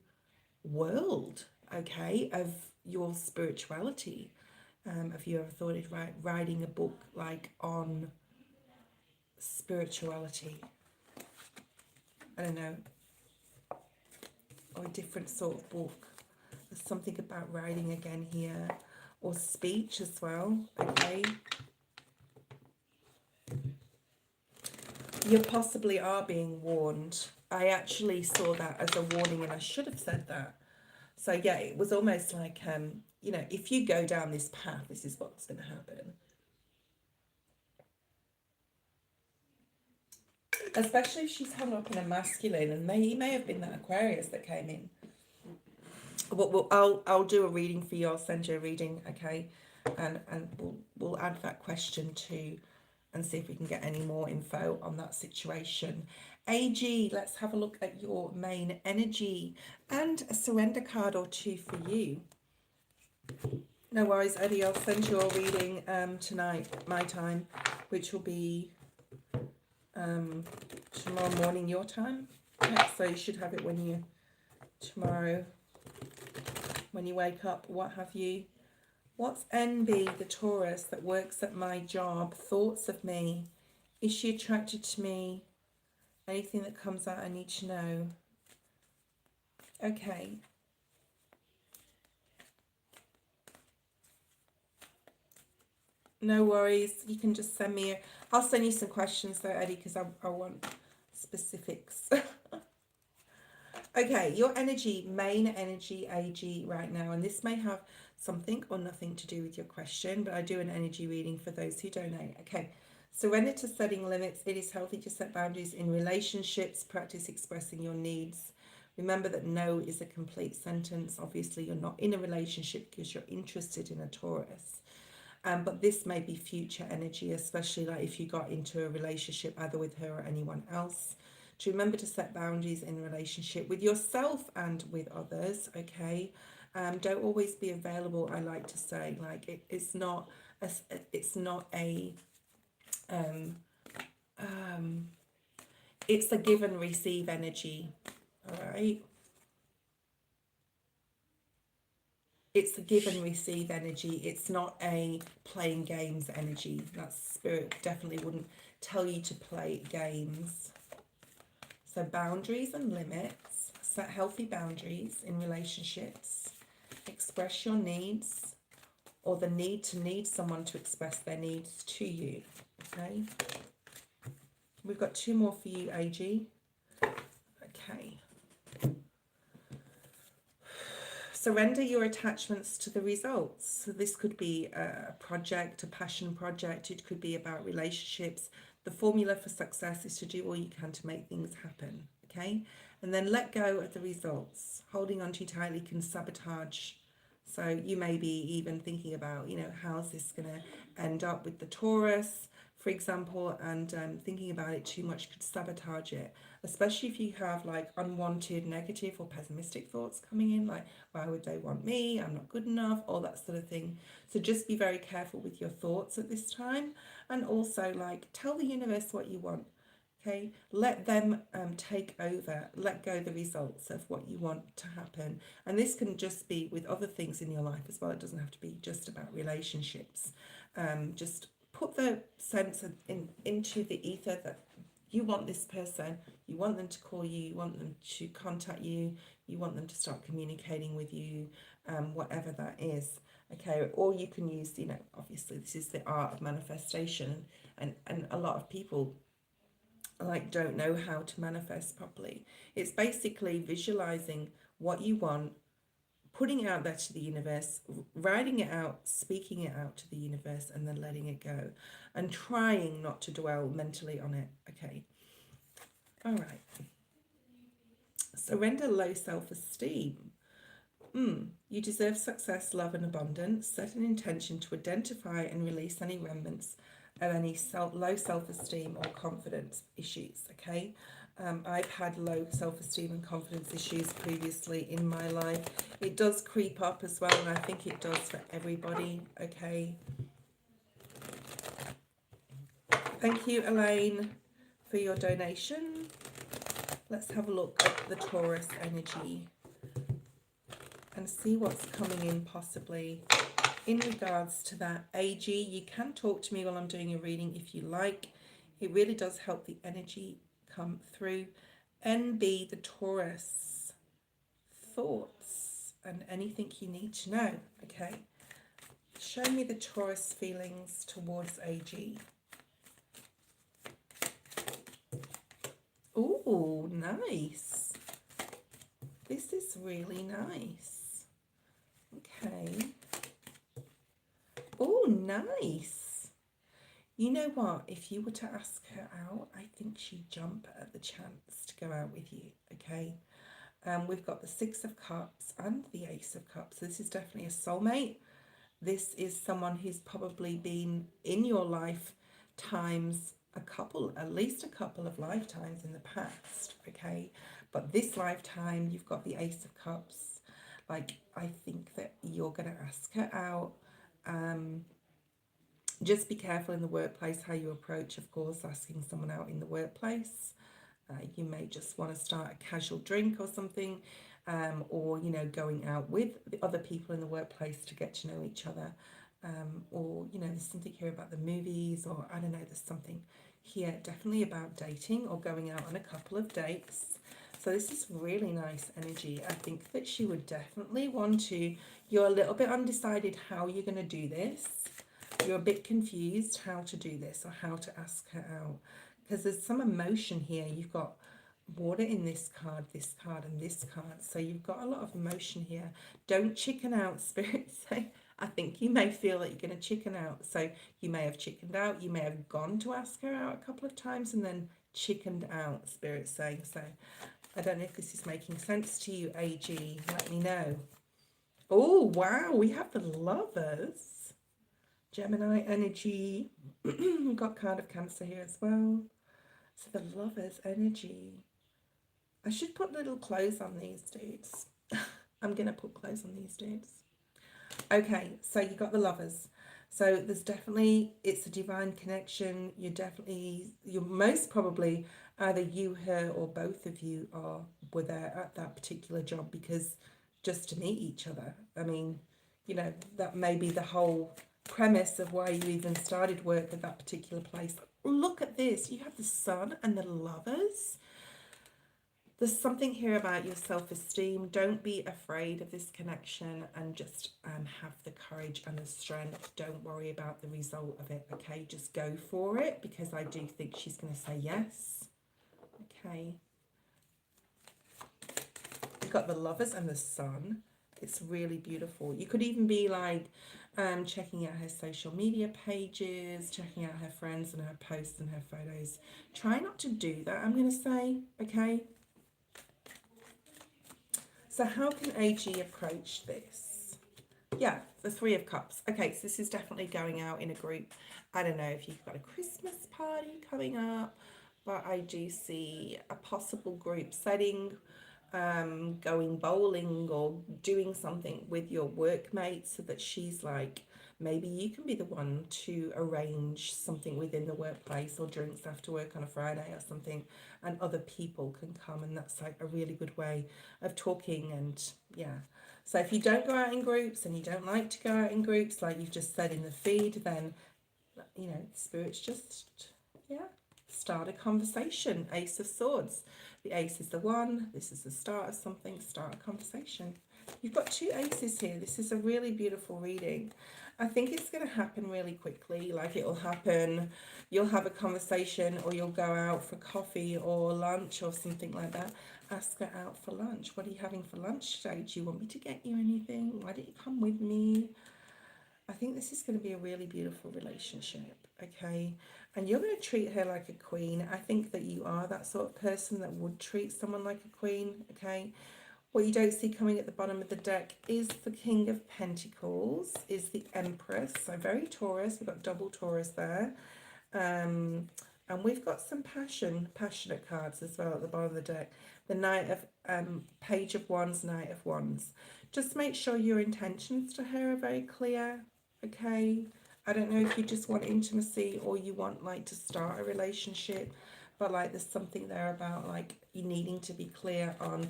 world, okay, of your spirituality. Have you ever thought of writing a book like on spirituality? I don't know, or a different sort of book. There's something about writing again here, or speech as well, okay? You possibly are being warned. I actually saw that as a warning, and I should have said that. So yeah, it was almost like, you know, if you go down this path, this is what's going to happen. Especially if she's hung up in a masculine, and he may have been that Aquarius that came in. Well, I'll do a reading for you. I'll send you a reading, okay? And we'll add that question too, and see if we can get any more info on that situation. AG, let's have a look at your main energy and a surrender card or 2 for you. No worries, Eddie. I'll send you a reading tonight, my time, which will be tomorrow morning, your time. Yeah, so you should have it tomorrow when you wake up, what have you. What's NB, the Taurus that works at my job? Thoughts of me. Is she attracted to me? Anything that comes out I need to know. Okay. No worries. You can just send me I'll send you some questions though, Eddie, because I want specifics. Okay, your energy, main energy, AG right now, and this may have something or nothing to do with your question, but I do an energy reading for those who donate. Okay, surrender to setting limits. It is healthy to set boundaries in relationships. Practice expressing your needs. Remember that no is a complete sentence. Obviously, you're not in a relationship because you're interested in a Taurus. But this may be future energy, especially like if you got into a relationship either with her or anyone else. To remember to set boundaries in relationship with yourself and with others. Okay, don't always be available. I like to say, like it's not a it's a give and receive energy. All right. It's a give and receive energy. It's not a playing games energy. That spirit definitely wouldn't tell you to play games. So boundaries and limits. Set healthy boundaries in relationships. Express your needs, or the need to need someone to express their needs to you. Okay. We've got two more for you, AG. Okay. Surrender your attachments to the results. So this could be a project, a passion project. It could be about relationships. The formula for success is to do all you can to make things happen. Okay. And then let go of the results. Holding on too tightly can sabotage. So you may be even thinking about, how's this going to end up with the Taurus, for example, and thinking about it too much could sabotage it, especially if you have like unwanted negative or pessimistic thoughts coming in, like, why would they want me? I'm not good enough, all that sort of thing. So just be very careful with your thoughts at this time, and also like tell the universe what you want. Okay, let them take over, let go the results of what you want to happen. And this can just be with other things in your life as well. It doesn't have to be just about relationships. Just put the sense into the ether that you want this person, you want them to call you, you want them to contact you, you want them to start communicating with you, whatever that is. Okay, or you can use, obviously this is the art of manifestation, and a lot of people like don't know how to manifest properly. It's basically visualizing what you want, putting it out there to the universe, writing it out, speaking it out to the universe, and then letting it go, and trying not to dwell mentally on it. Okay. All right. Surrender low self-esteem. You deserve success, love, and abundance. Set an intention to identify and release any remnants of any low self-esteem or confidence issues. Okay. I've had low self-esteem and confidence issues previously in my life. It does creep up as well, and I think it does for everybody. Okay. Thank you, Elaine, for your donation. Let's have a look at the Taurus energy and see what's coming in possibly in regards to that. AG, you can talk to me while I'm doing a reading if you like. It really does help the energy come through. NB, the Taurus, thoughts and anything you need to know. Okay, show me the Taurus feelings towards AG. Oh, nice. This is really nice. Okay. Oh, nice. You know what? If you were to ask her out, I think she'd jump at the chance to go out with you. Okay. We've got the Six of Cups and the Ace of Cups. So this is definitely a soulmate. This is someone who's probably been in your lifetimes at least a couple of lifetimes in the past. Okay. But this lifetime, you've got the Ace of Cups. Like, I think that you're going to ask her out. Just be careful in the workplace how you approach, of course, asking someone out in the workplace. You may just want to start a casual drink or something, or, going out with the other people in the workplace to get to know each other. Or, there's something here about the movies, or I don't know, there's something here definitely about dating or going out on a couple of dates. So this is really nice energy. I think that she would definitely want to. You're a little bit undecided how you're going to do this. You're a bit confused how to do this or how to ask her out. because there's some emotion here. You've got water in this card, and this card. So you've got a lot of emotion here. Don't chicken out, Spirit say. I think you may feel that you're going to chicken out. So you may have chickened out. You may have gone to ask her out a couple of times and then chickened out, Spirit saying. So I don't know if this is making sense to you, AG. Let me know. Oh, wow. We have the Lovers. Gemini energy. We've got card of Cancer here as well. So the Lovers energy. I should put little clothes on these dudes. I'm going to put clothes on these dudes. Okay, so you got the Lovers. So there's definitely, it's a divine connection. You're most probably either you, her, or both of you were there at that particular job because just to meet each other. I mean, you know, that may be the whole premise of why you even started work at that particular place. Look at this. You have the Sun and the Lovers. There's something here about your self-esteem. Don't be afraid of this connection and just have the courage and the strength. Don't worry about the result of it, okay? Just go for it because I do think she's going to say yes, okay? You've got the Lovers and the Sun. It's really beautiful. You could even be like checking out her social media pages, checking out her friends and her posts and her photos. Try not to do that, I'm going to say, okay? So how can AG approach this? Yeah, the Three of Cups. Okay, so this is definitely going out in a group. I don't know if you've got a Christmas party coming up, but I do see a possible group setting, going bowling or doing something with your workmates so that she's like, maybe you can be the one to arrange something within the workplace or drinks after work on a Friday or something, and other people can come, and that's like a really good way of talking. And yeah, so if you don't go out in groups and you don't like to go out in groups like you've just said in the feed, then you know, Spirit's just, yeah, start a conversation. Ace of Swords. The ace is the one. This is the start of something. Start a conversation. You've got two aces here. This is a really beautiful reading. I think it's going to happen really quickly. Like it'll happen, you'll have a conversation or you'll go out for coffee or lunch or something like that. Ask her out for lunch. What are you having for lunch today? Do you want me to get you anything? Why don't you come with me? I think this is going to be a really beautiful relationship, okay? And you're going to treat her like a queen. I think that you are that sort of person that would treat someone like a queen, okay? What you don't see coming at the bottom of the deck is the King of Pentacles, is the Empress. So very Taurus. We've got double Taurus there. And we've got some passionate cards as well at the bottom of the deck. The Knight of, Page of Wands, Knight of Wands. Just make sure your intentions to her are very clear, okay? I don't know if you just want intimacy or you want like to start a relationship, but like there's something there about like you needing to be clear on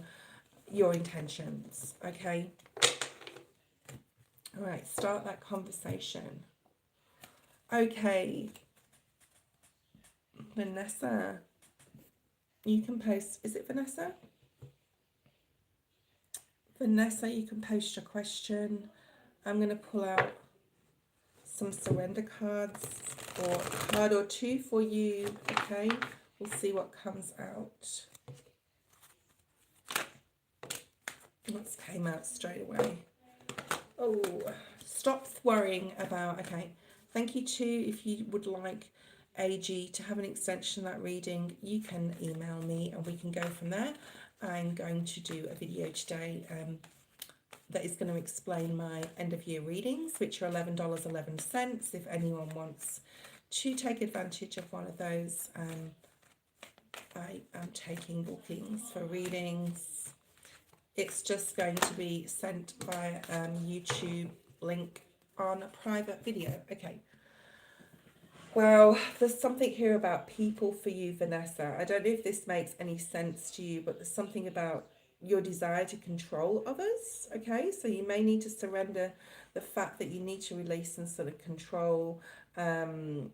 your intentions, okay? All right, start that conversation. Okay, Vanessa, you can post, is it Vanessa? Vanessa, you can post your question. I'm going to pull out some surrender cards or a card or two for you, okay? We'll see what comes out. What's came out straight away? Oh, stop worrying about, okay. Thank you too. If you would like AG to have an extension of that reading, you can email me and we can go from there. I'm going to do a video today that is going to explain my end of year readings, which are $11.11. If anyone wants to take advantage of one of those, I am taking bookings for readings. It's just going to be sent via YouTube link on a private video. Okay. Well, there's something here about people for you, Vanessa. I don't know if this makes any sense to you, but there's something about your desire to control others, okay? So you may need to surrender the fact that you need to release some sort of control and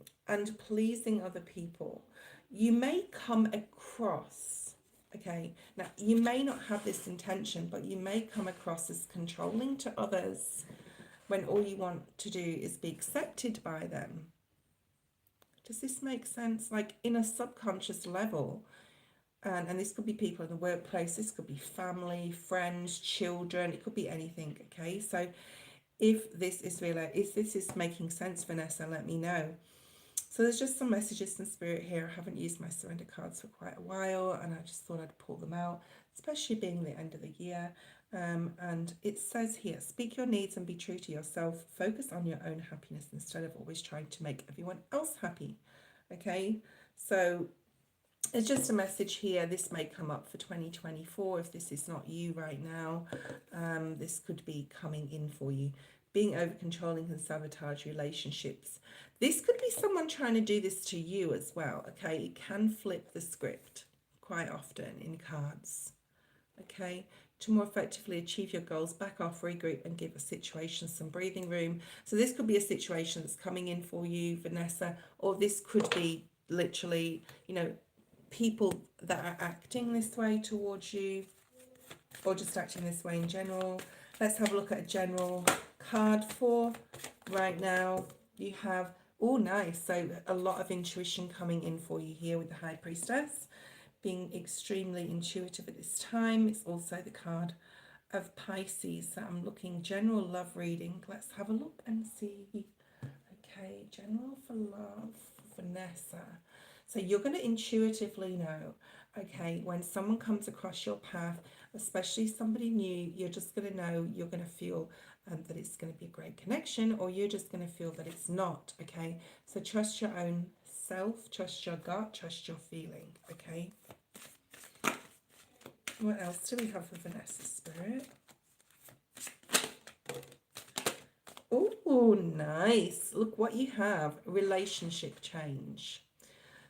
pleasing other people. You may come across, okay, now you may not have this intention, but you may come across as controlling to others when all you want to do is be accepted by them. Does this make sense? Like in a subconscious level, and this could be people in the workplace, this could be family, friends, children, it could be anything, okay? So if this is real, if this is making sense, Vanessa, let me know. So there's just some messages in spirit here. I haven't used my surrender cards for quite a while, and I just thought I'd pull them out, especially being the end of the year. And it says here, speak your needs and be true to yourself. Focus on your own happiness instead of always trying to make everyone else happy. Okay, so it's just a message here. This may come up for 2024 if this is not you right now. This could be coming in for you. Being over controlling can sabotage relationships. This could be someone trying to do this to you as well. Okay, it can flip the script quite often in cards. Okay, to more effectively achieve your goals, back off, regroup, and give a situation some breathing room. So this could be a situation that's coming in for you, Vanessa, or this could be literally, you know, people that are acting this way towards you, or just acting this way in general. Let's have a look at a general card for right now. You have, oh nice, so a lot of intuition coming in for you here with the High Priestess, being extremely intuitive at this time. It's also the card of Pisces. So I'm looking general love reading. Let's have a look and see. Okay, general for love, Vanessa. So you're going to intuitively know, okay, when someone comes across your path, especially somebody new, you're just going to know, you're going to feel that it's going to be a great connection, or you're just going to feel that it's not, okay? So trust your own self, trust your gut, trust your feeling, okay? What else do we have for Vanessa Spirit? Oh, nice. Look what you have. Relationship change.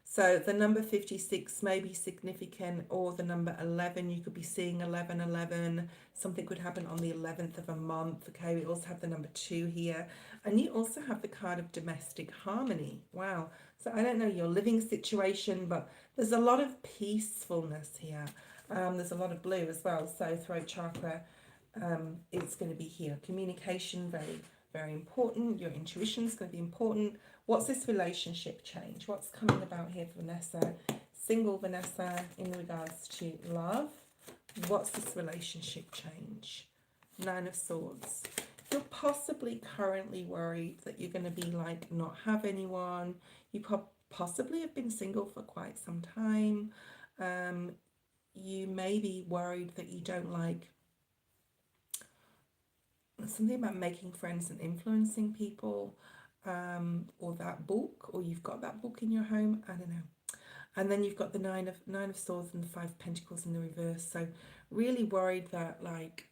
So the number 56 may be significant, or the number 11, you could be seeing 1111. Something could happen on the 11th of a month. Okay, we also have the number 2 here. And you also have the card of domestic harmony. Wow. So I don't know your living situation, but there's a lot of peacefulness here. There's a lot of blue as well. So throat chakra, it's going to be here. Communication, very, very important. Your intuition is going to be important. What's this relationship change? What's coming about here for Vanessa? Single Vanessa in regards to love. What's this relationship change? 9 of Swords. You're possibly currently worried that you're going to be like not have anyone. You possibly have been single for quite some time. You may be worried that you don't like something about making friends and influencing people, or that book, or you've got that book in your home. I don't know. And then you've got the nine of Swords and the 5 of Pentacles in the reverse. So really worried that like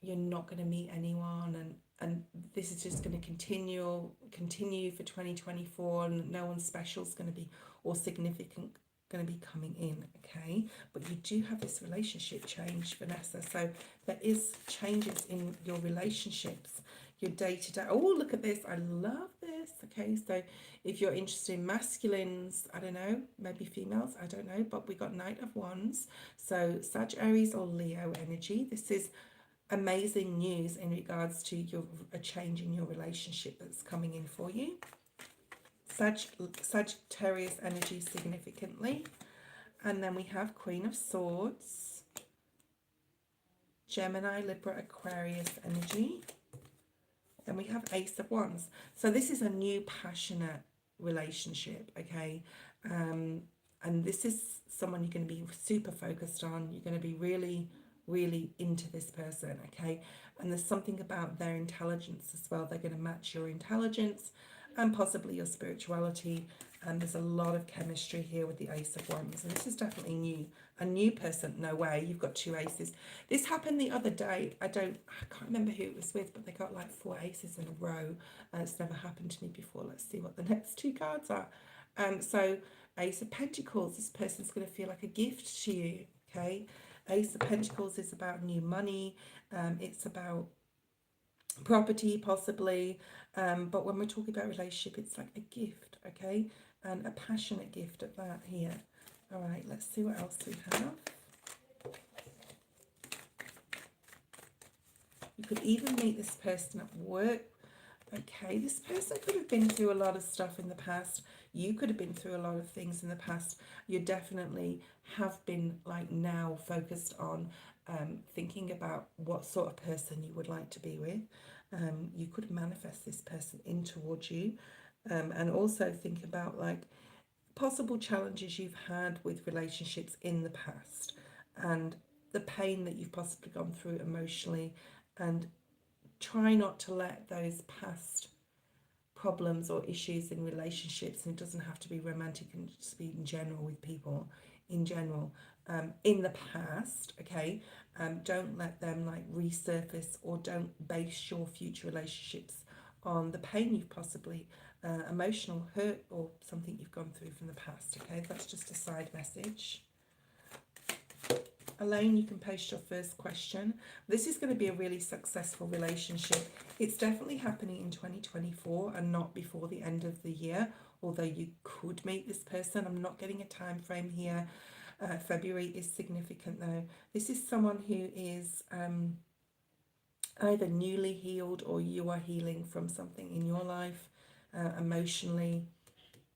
you're not going to meet anyone, and this is just going to continue for 2024, and no one special is going to be, or significant, going to be coming in, okay? But you do have this relationship change, Vanessa. So there is changes in your relationships, your day-to-day. Oh, look at this. I love this. Okay, so if you're interested in masculines, I don't know, maybe females, I don't know, but we got Knight of Wands. So Sag, Aries, or Leo energy. This is amazing news in regards to a change in your relationship that's coming in for you. Sagittarius energy significantly. And then we have Queen of Swords, Gemini, Libra, Aquarius energy. Then we have Ace of Wands. So this is a new passionate relationship, okay? And this is someone you're going to be super focused on. You're going to be really, really into this person, okay? And there's something about their intelligence as well. They're going to match your intelligence and possibly your spirituality. And there's a lot of chemistry here with the Ace of Wands. And this is definitely new. A new person, no way. You've got 2 aces. This happened the other day. I can't remember who it was with, but they got like 4 aces in a row. It's never happened to me before. Let's see what the next 2 cards are. So Ace of Pentacles, this person's going to feel like a gift to you, okay? Ace of Pentacles is about new money. It's about property possibly, but when we're talking about relationship, it's like a gift, okay? And a passionate gift at that here. All right, let's see what else we have. You could even meet this person at work. Okay, this person could have been through a lot of stuff in the past. You could have been through a lot of things in the past. You definitely have been like now focused on thinking about what sort of person you would like to be with. You could manifest this person in towards you, and also think about like possible challenges you've had with relationships in the past and the pain that you've possibly gone through emotionally, and try not to let those past problems or issues in relationships, and it doesn't have to be romantic, and just be in general with people in general, in the past, okay, don't let them like resurface, or don't base your future relationships on the pain you've possibly emotional hurt or something you've gone through from the past. Okay, that's just a side message. Elaine, you can post your first question. This is going to be a really successful relationship. It's definitely happening in 2024 and not before the end of the year, although you could meet this person. I'm not getting a time frame here. February is significant though. This is someone who is either newly healed, or you are healing from something in your life emotionally.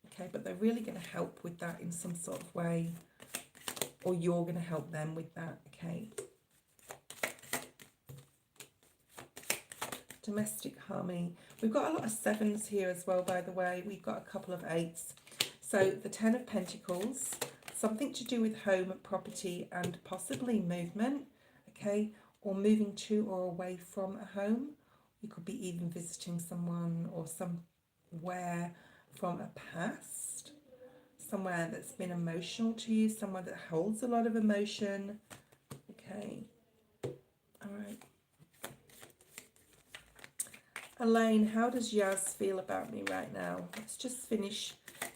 Okay, but they're really going to help with that in some sort of way, or you're going to help them with that. Okay. Domestic harmony. We've got a lot of sevens here as well, by the way. We've got a couple of eights. So the 10 of Pentacles, something to do with home, property, and possibly movement. Okay, or moving to or away from a home. You could be even visiting someone or somewhere from a past, somewhere that's been emotional to you, somewhere that holds a lot of emotion. Okay, all right. Elaine, how does Yaz feel about me right now? Let's just finish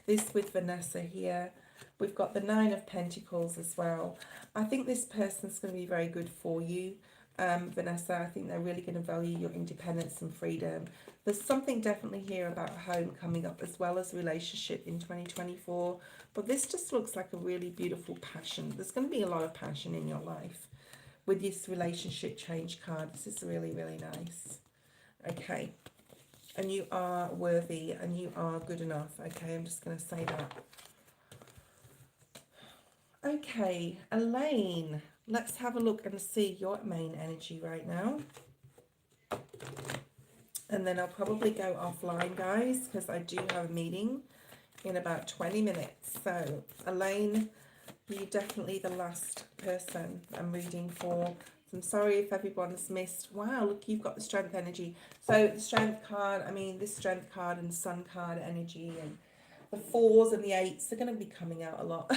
this with Vanessa here. We've got the 9 of Pentacles as well. I think this person's going to be very good for you, Vanessa. I think they're really going to value your independence and freedom. There's something definitely here about home coming up, as well as relationship in 2024. But this just looks like a really beautiful passion. There's going to be a lot of passion in your life with this relationship change card. This is really, really nice. Okay. And you are worthy and you are good enough. Okay, I'm just going to say that. Okay, Elaine, let's have a look and see your main energy right now. And then I'll probably go offline, guys, because I do have a meeting in about 20 minutes. So, Elaine, you're definitely the last person I'm reading for. I'm sorry if everyone's missed. Wow, look, you've got the strength energy. So the strength card, I mean, this strength card and sun card energy, and the 4s and the 8s are going to be coming out a lot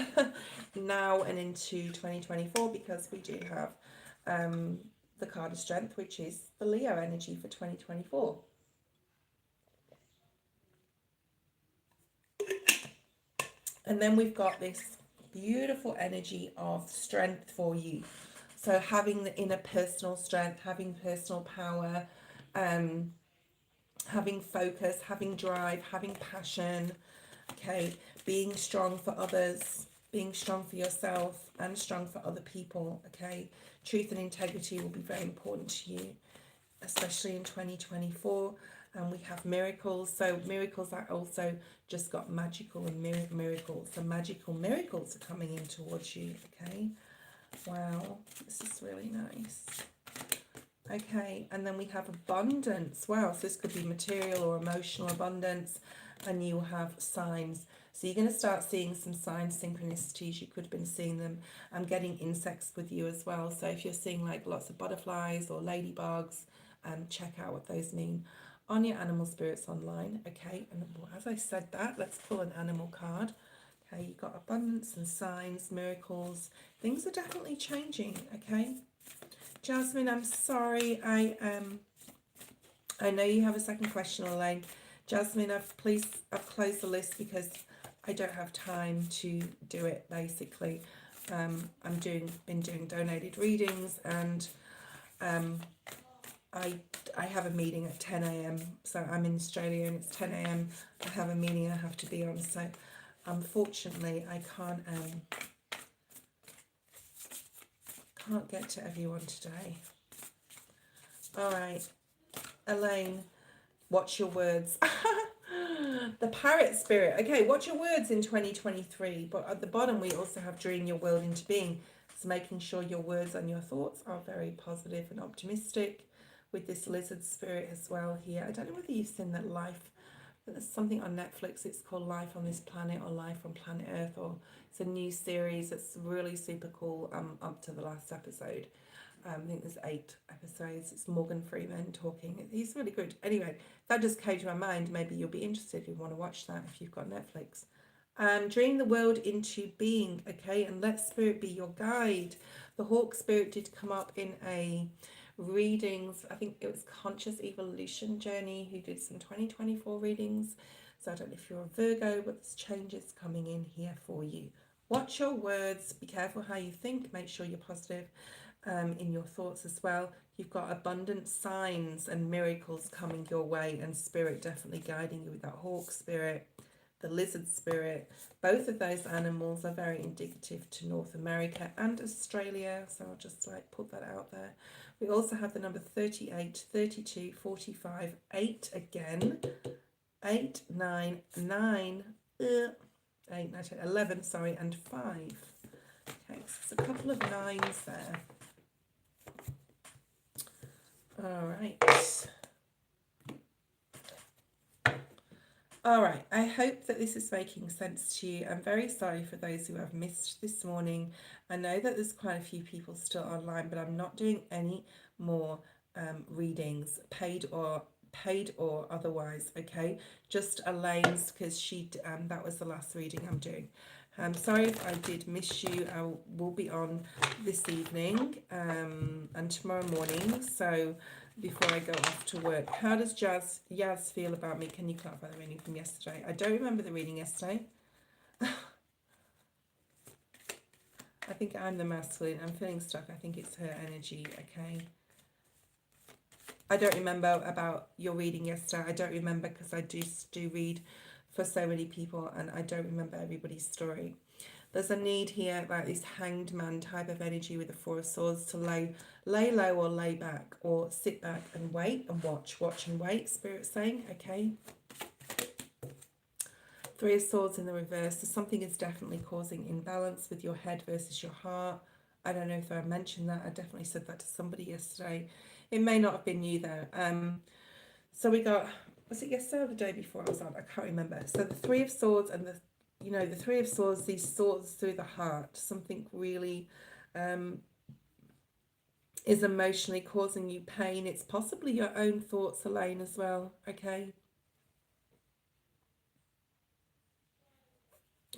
now and into 2024, because we do have the card of strength, which is the Leo energy for 2024. And then we've got this beautiful energy of strength for you. So having the inner personal strength, having personal power, having focus, having drive, having passion, okay, being strong for others, being strong for yourself and strong for other people, okay. Truth and integrity will be very important to you, especially in 2024. And we have miracles. So miracles are also just got magical and miracles. So magical miracles are coming in towards you, okay. Wow, this is really nice. Okay, and then we have abundance. Wow, so this could be material or emotional abundance, and you have signs. So you're going to start seeing some signs, synchronicities. You could have been seeing them. I'm getting insects with you as well. So if you're seeing like lots of butterflies or ladybugs, check out what those mean on your animal spirits online. Okay, and as I said that, let's pull an animal card. Okay, you've got abundance and signs, miracles. Things are definitely changing, okay? Jasmine, I'm sorry. I know you have a second question, Elaine. Jasmine, I've closed the list because I don't have time to do it, basically. I've been doing donated readings, and I have a meeting at 10 a.m. So I'm in Australia and it's 10 a.m. I have a meeting I have to be on. So unfortunately, I can't get to everyone today. All right, Elaine, Watch your words. The parrot spirit. Okay, watch your words in 2023. But at the bottom, we also have dream your world into being. So making sure your words and your thoughts are very positive and optimistic. With this lizard spirit as well here. I don't know whether you've seen that life. There's something on Netflix. It's called Life on This Planet or Life on Planet Earth, or it's a new series. It's really super cool. Up to the last episode. I think there's 8 episodes. It's Morgan Freeman talking. He's really good. Anyway, that just came to my mind. Maybe you'll be interested if you want to watch that if you've got Netflix. Dream the world into being, okay, and let spirit be your guide. The hawk spirit did come up in a readings. I think it was Conscious Evolution Journey who did some 2024 readings. So I don't know if you're a Virgo, but there's changes coming in here for you. Watch your words. Be careful how you think. Make sure you're positive in your thoughts as well. You've got abundant signs and miracles coming your way, and spirit definitely guiding you with that hawk spirit, the lizard spirit. Both of those animals are very indicative to North America and Australia, so I'll just like put that out there. We also have the number 38, 32, 45, 8 again, 8, 9, 9, 8, 9, 10, 11, sorry, and 5. Okay, so there's a couple of 9s there. All right, I hope that this is making sense to you. I'm very sorry for those who have missed this morning. I know that there's quite a few people still online, but I'm not doing any more readings, paid or otherwise, okay? Just Elaine's, because that was the last reading I'm doing. I'm sorry if I did miss you. I will be on this evening and tomorrow morning. So before I go off to work, how does Yaz feel about me? Can you clarify the reading from yesterday? I don't remember the reading yesterday. I think I'm the masculine. I'm feeling stuck. I think it's her energy. Okay. I don't remember about your reading yesterday. I don't remember because I do read for so many people and I don't remember everybody's story. There's a need here, like this hanged man type of energy with the 4 of swords, to lay low or lay back or sit back and wait and watch and wait, Spirit's saying, okay. 3 of swords in the reverse. So something is definitely causing imbalance with your head versus your heart. I don't know if I mentioned that. I definitely said that to somebody yesterday. It may not have been you though. So we got, was it yesterday or the day before I was on? I can't remember. So the 3 of swords and the 3 of swords, these swords through the heart, something really is emotionally causing you pain. It's possibly your own thoughts, Elaine, as well, okay?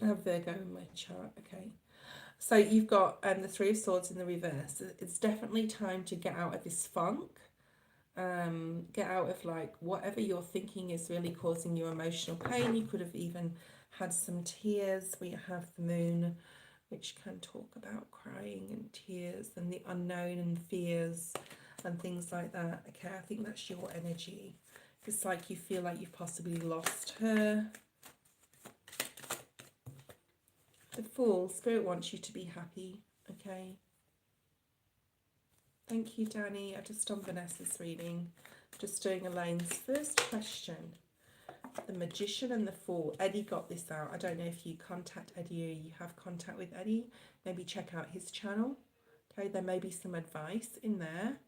I have Virgo in my chart, okay? So you've got the 3 of swords in the reverse. It's definitely time to get out of this funk. Get out of like whatever you're thinking is really causing you emotional pain. You could have even had some tears. We have the moon, which can talk about crying and tears and the unknown and fears and things like that. Okay, I think that's your energy. It's like you feel like you've possibly lost her. The Fool, Spirit wants you to be happy, okay? Thank you, Danny. I just done Vanessa's reading. Just doing Elaine's first question. The Magician and the Fool. Eddie got this out. I don't know if you contact Eddie or you have contact with Eddie. Maybe check out his channel. Okay, there may be some advice in there.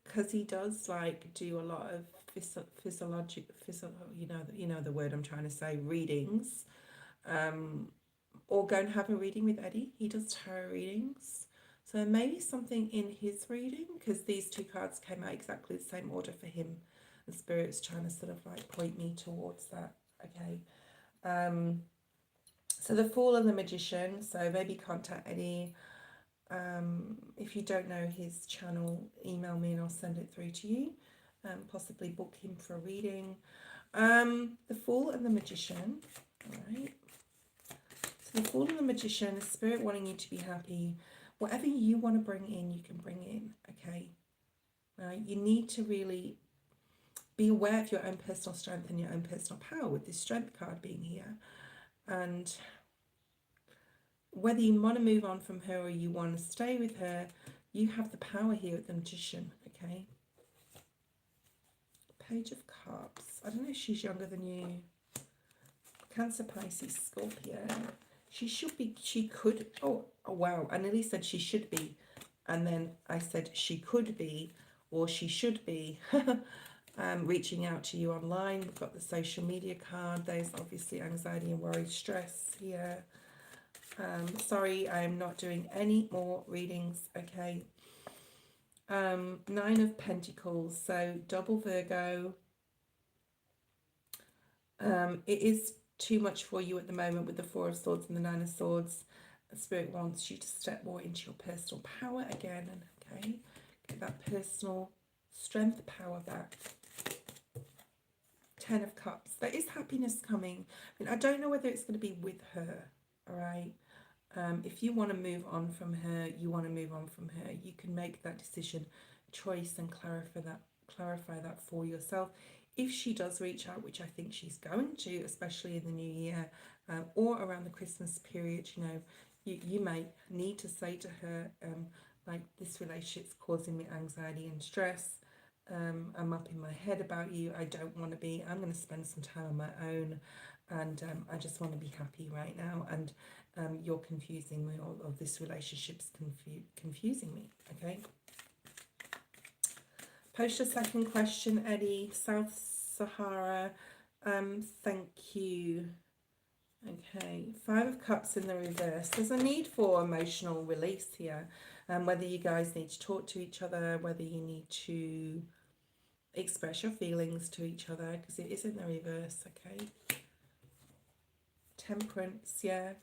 Because he does like do a lot of you know the word I'm trying to say, readings. Or go and have a reading with Eddie. He does tarot readings. So maybe something in his reading, because these 2 cards came out exactly the same order for him. The Spirit's trying to sort of like point me towards that. Okay. So the Fool and the Magician. So maybe contact Eddie. If you don't know his channel, email me and I'll send it through to you. Possibly book him for a reading. The Fool and the Magician. All right. So the Fool and the Magician, the Spirit wanting you to be happy. Whatever you want to bring in, you can bring in, okay? You need to really be aware of your own personal strength and your own personal power with this Strength card being here. And whether you want to move on from her or you want to stay with her, you have the power here with the Magician, okay? Page of Cups. I don't know if she's younger than you. Cancer, Pisces, Scorpio. She should be, she could, oh wow, I nearly said she should be. And then I said she could be, or she should be, reaching out to you online. We've got the social media card. There's obviously anxiety and worry, stress here. Sorry, I'm not doing any more readings, okay. Nine of Pentacles, so double Virgo. It is too much for you at the moment with the Four of Swords and the Nine of Swords. Spirit wants you to step more into your personal power again, and okay, get that personal strength, power back. Ten of Cups. There is happiness coming. I mean, I don't know whether it's going to be with her, all right? If you want to move on from her, you want to move on from her. You can make that decision, choice, and clarify that for yourself. If she does reach out, which I think she's going to, especially in the new year, or around the Christmas period, you know, you may need to say to her, like, this relationship's causing me anxiety and stress. I'm up in my head about you. I don't want to be. I'm going to spend some time on my own, and I just want to be happy right now. And you're confusing me, or this relationship's confusing me. Okay. Post a second question, Eddie. South Sahara. Thank you. Okay, Five of Cups in the reverse. There's a need for emotional release here. Whether you guys need to talk to each other, whether you need to express your feelings to each other, because it is in the reverse, okay? Temperance, yeah.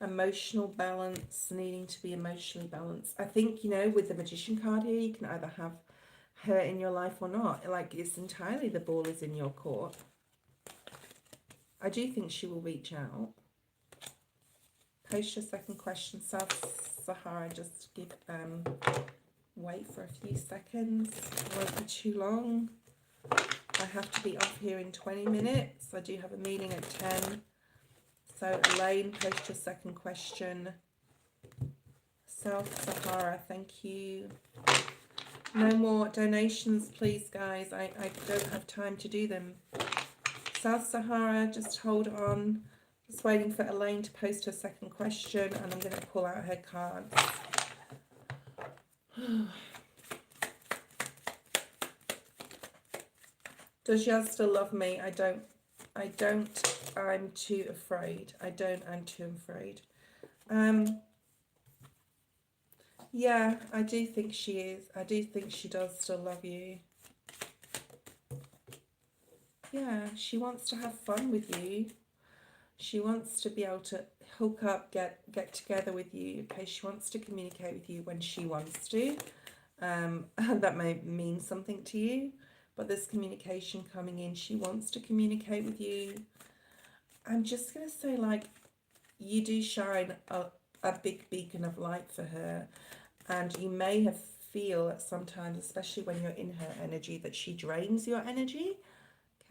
Emotional balance, needing to be emotionally balanced. I think, you know, with the Magician card here, you can either have her in your life or not. Like, it's entirely, the ball is in your court. I do think she will reach out. Post your second question, South Sahara. Just give wait for a few seconds. It won't be too long. I have to be off here in 20 minutes. I do have a meeting at 10. So Elaine, post your second question. South Sahara, thank you. No more donations, please, guys. I don't have time to do them. South Sahara, just hold on. Just waiting for Elaine to post her second question, and I'm going to pull out her cards. Does Yaz still love me? I don't. I'm too afraid. I'm too afraid. Yeah, I do think she is. I do think she does still love you. Yeah, she wants to have fun with you. She wants to be able to hook up, get together with you. Okay, she wants to communicate with you when she wants to. That may mean something to you, but there's communication coming in. She wants to communicate with you. I'm just going to say, like, you do shine a big beacon of light for her, and you may have feel sometimes, especially when you're in her energy, that she drains your energy.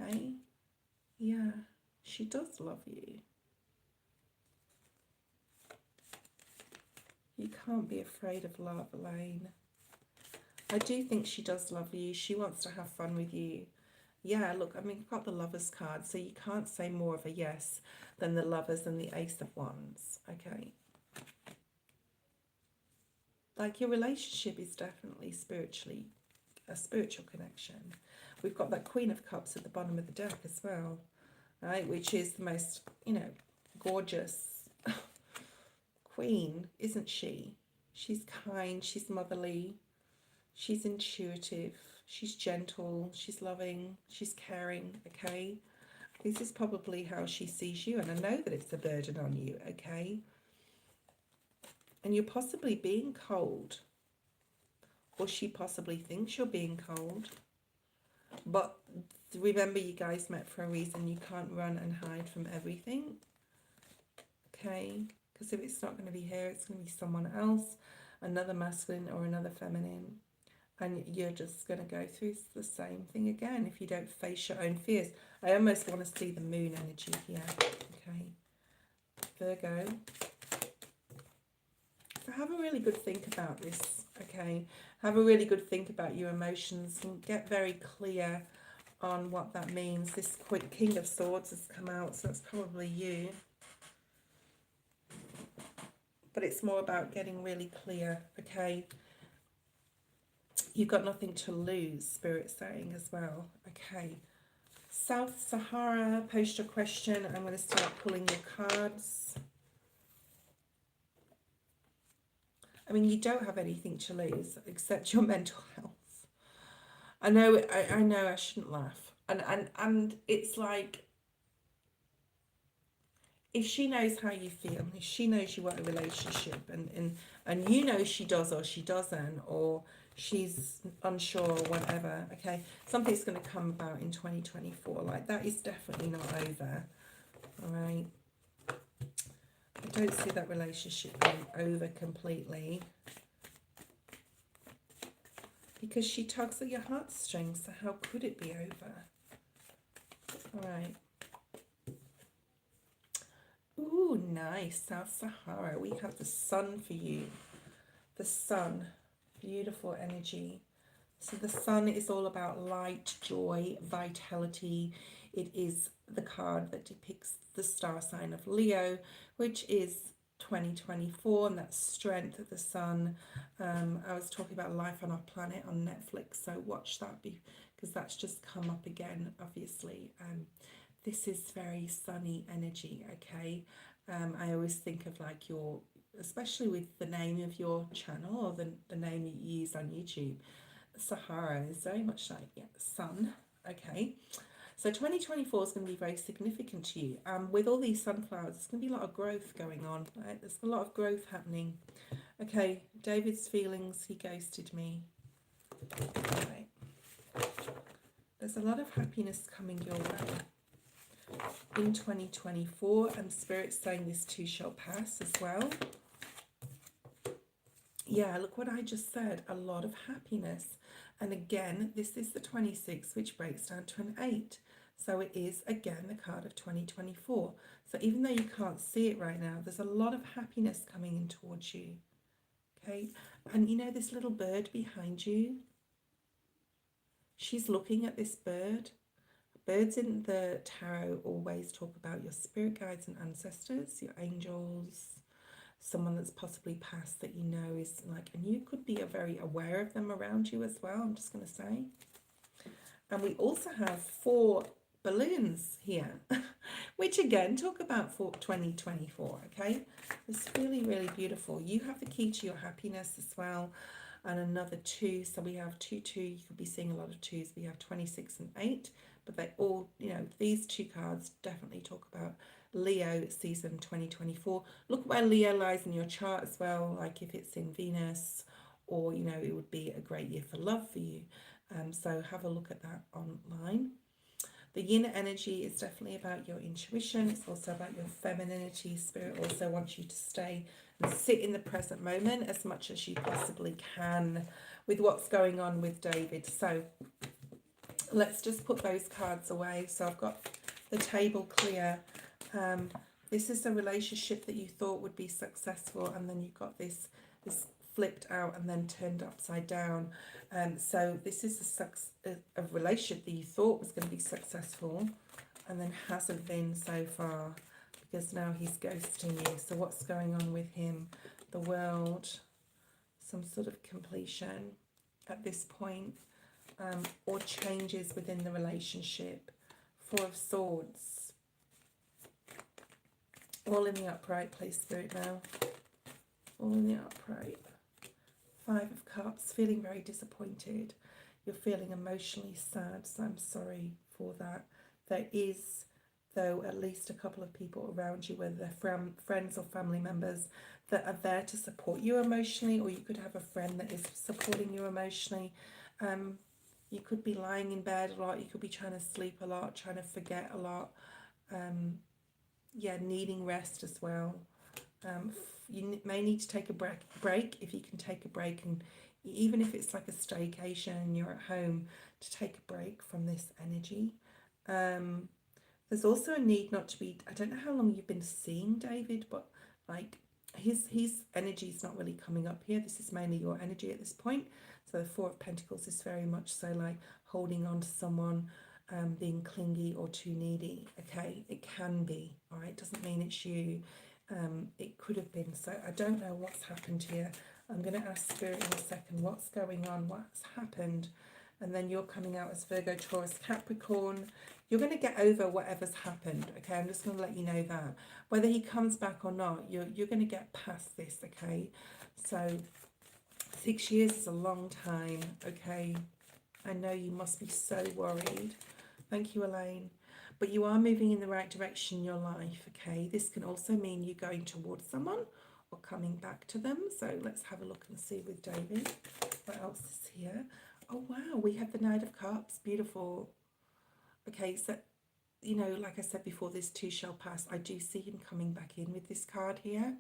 Okay, yeah, she does love you. You can't be afraid of love, Elaine. I do think she does love you. She wants to have fun with you. Yeah, look, I mean, you've got the Lovers card, so you can't say more of a yes than the Lovers and the Ace of Wands, okay? Like, your relationship is definitely spiritually, a spiritual connection. We've got that Queen of Cups at the bottom of the deck as well, right? Which is the most, you know, gorgeous queen, isn't she? She's kind, she's motherly, she's intuitive, she's gentle, she's loving, she's caring, okay? This is probably how she sees you, and I know that it's a burden on you, okay? And you're possibly being cold, or she possibly thinks you're being cold. But remember, you guys met for a reason. You can't run and hide from everything, okay? Because if it's not going to be her, it's going to be someone else, another masculine or another feminine. And you're just going to go through the same thing again if you don't face your own fears. I almost want to see the moon energy here, okay? Virgo. So have a really good think about this, okay? Have a really good think about your emotions and get very clear on what that means. This King of Swords has come out, so that's probably you. But it's more about getting really clear, okay? You've got nothing to lose, Spirit's saying as well, okay? South Sahara, post your question. I'm going to start pulling your cards. I mean, you don't have anything to lose except your mental health. I know, I know I shouldn't laugh. And it's like, if she knows how you feel, if she knows you want a relationship, and you know she does or she doesn't, or she's unsure or whatever, okay, something's going to come about in 2024. Like, that is definitely not over, all right? I don't see that relationship being over completely, because she tugs at your heartstrings, so how could it be over? All right. Ooh, nice. South Sahara. We have the sun for you. The sun. Beautiful energy. So the sun is all about light, joy, vitality. It is the card that depicts the star sign of Leo, which is 2024, and that's strength of the sun. I was talking about Life on Our Planet on Netflix, so watch that because that's just come up again, obviously. This is very sunny energy, okay? I always think of like your, especially with the name of your channel or the name that you use on YouTube, Sahara is very much like, yeah, sun, okay? So 2024 is going to be very significant to you. With all these sunflowers, there's going to be a lot of growth going on, right? There's a lot of growth happening. Okay, David's feelings, he ghosted me. Right. There's a lot of happiness coming your way in 2024, and Spirit's saying this too shall pass as well. Yeah, look what I just said, a lot of happiness. And again, this is the 26, which breaks down to an 8. So it is, again, the card of 2024. So even though you can't see it right now, there's a lot of happiness coming in towards you. Okay, and you know this little bird behind you? She's looking at this bird. Birds in the tarot always talk about your spirit guides and ancestors, your angels, someone that's possibly passed that you know is like, and you could be very aware of them around you as well, I'm just going to say. And we also have 4 balloons here, which again talk about for 2024, okay? It's really, really beautiful. You have the key to your happiness as well, and another 2. So we have 2, 2. You could be seeing a lot of 2s. We have 26 and 8, but they all, you know, these 2 cards definitely talk about Leo season 2024. Look where Leo lies in your chart as well, like if it's in Venus, or, you know, it would be a great year for love for you. So have a look at that online. The yin energy is definitely about your intuition. It's also about your femininity. Spirit also wants you to stay and sit in the present moment as much as you possibly can with what's going on with David. So let's just put those cards away. So I've got the table clear. This is a relationship that you thought would be successful, and then you got this flipped out and then turned upside down. So this is a relationship that you thought was going to be successful and then hasn't been so far, because now he's ghosting you. So what's going on with him? The World, some sort of completion at this point, or changes within the relationship. 4 of Swords, all in the upright, please, Spirit, now. All in the upright. 5 of Cups, feeling very disappointed. You're feeling emotionally sad, so I'm sorry for that. There is, though, at least a couple of people around you, whether they're friends or family members, that are there to support you emotionally, or you could have a friend that is supporting you emotionally. You could be lying in bed a lot, you could be trying to sleep a lot, trying to forget a lot. Yeah, needing rest as well. You may need to take a break if you can take a break, and even if it's like a staycation and you're at home, to take a break from this energy. There's also a need not to be, I don't know how long you've been seeing David, but like his energy is not really coming up here. This is mainly your energy at this point. So the 4 of Pentacles is very much so like holding on to someone, being clingy or too needy. Okay, it can be. All right, doesn't mean it's you. It could have been. So I don't know what's happened here. I'm going to ask Spirit in a second what's going on, what's happened, and then you're coming out as Virgo, Taurus, Capricorn. You're going to get over whatever's happened. Okay, I'm just going to let you know that whether he comes back or not, you're going to get past this. Okay, so 6 years is a long time. Okay, I know you must be so worried. Thank you, Elaine. But you are moving in the right direction in your life, okay? This can also mean you going towards someone or coming back to them. So let's have a look and see with David. What else is here? Oh, wow, we have the Knight of Cups. Beautiful. Okay, so, you know, like I said before, this too shall pass. I do see him coming back in with this card here.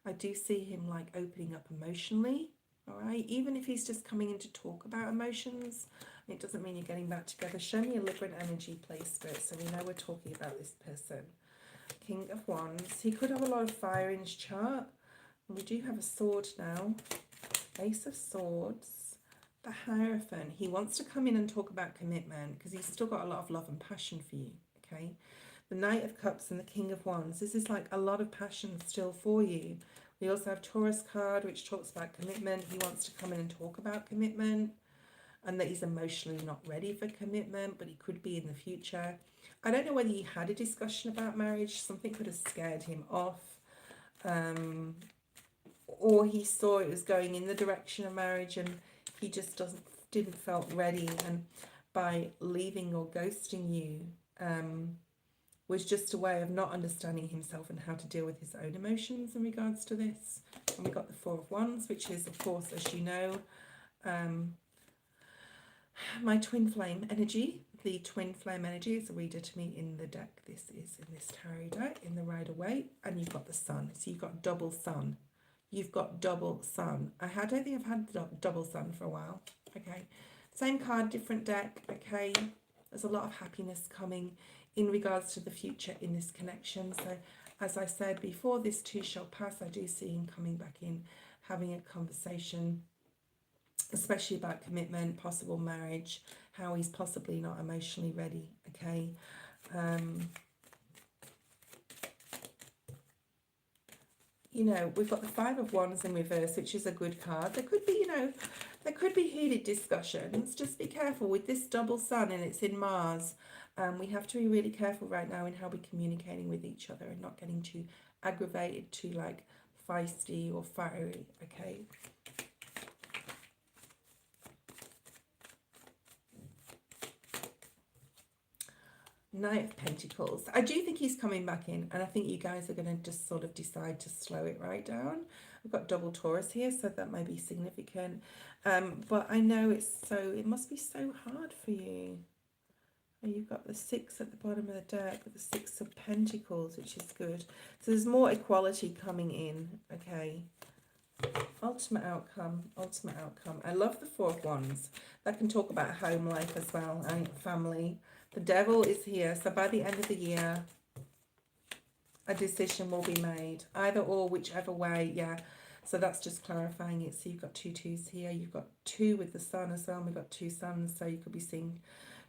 I do see him, like, opening up emotionally. All right, even if he's just coming in to talk about emotions, it doesn't mean you're getting back together. Show me a Libran energy, please, Spirit, so we know we're talking about this person. King of Wands. He could have a lot of fire in his chart. And we do have a sword now. Ace of Swords. The Hierophant. He wants to come in and talk about commitment because he's still got a lot of love and passion for you, okay? The Knight of Cups and the King of Wands. This is like a lot of passion still for you. We also have Taurus card, which talks about commitment. He wants to come in and talk about commitment and that he's emotionally not ready for commitment, but he could be in the future. I don't know whether he had a discussion about marriage. Something could have scared him off. Or he saw it was going in the direction of marriage and he just didn't felt ready. And by leaving or ghosting you, was just a way of not understanding himself and how to deal with his own emotions in regards to this. And we got the Four of Wands, which is, of course, as you know, my twin flame energy. The twin flame energy is a reader to me in the deck. This is in this tarot deck, in the Rider-Waite, and you've got the Sun. So you've got double Sun. You've got double Sun. I don't think I've had double Sun for a while. Okay, same card, different deck. Okay, there's a lot of happiness coming in regards to the future in this connection. So as I said before, this too shall pass. I do see him coming back in, having a conversation, especially about commitment, possible marriage, how he's possibly not emotionally ready. Okay, you know, we've got the Five of Wands in reverse, which is a good card. There could be, you know, there could be heated discussions. Just be careful with this double Sun and it's in Mars. We have to be really careful right now in how we're communicating with each other and not getting too aggravated, too like feisty or fiery. Okay. Knight of Pentacles. I do think he's coming back in, and I think you guys are going to just sort of decide to slow it right down. I've got double Taurus here, so that may be significant. But I know it must be so hard for you. And you've got the Six at the bottom of the deck with the Six of Pentacles, which is good. So there's more equality coming in, okay. Ultimate outcome, ultimate outcome. I love the Four of Wands. That can talk about home life as well and family. The Devil is here, so by the end of the year, a decision will be made. Either or, whichever way, yeah. So that's just clarifying it. So you've got two twos here. You've got two with the Sun as well. And we've got two suns, so you could be seeing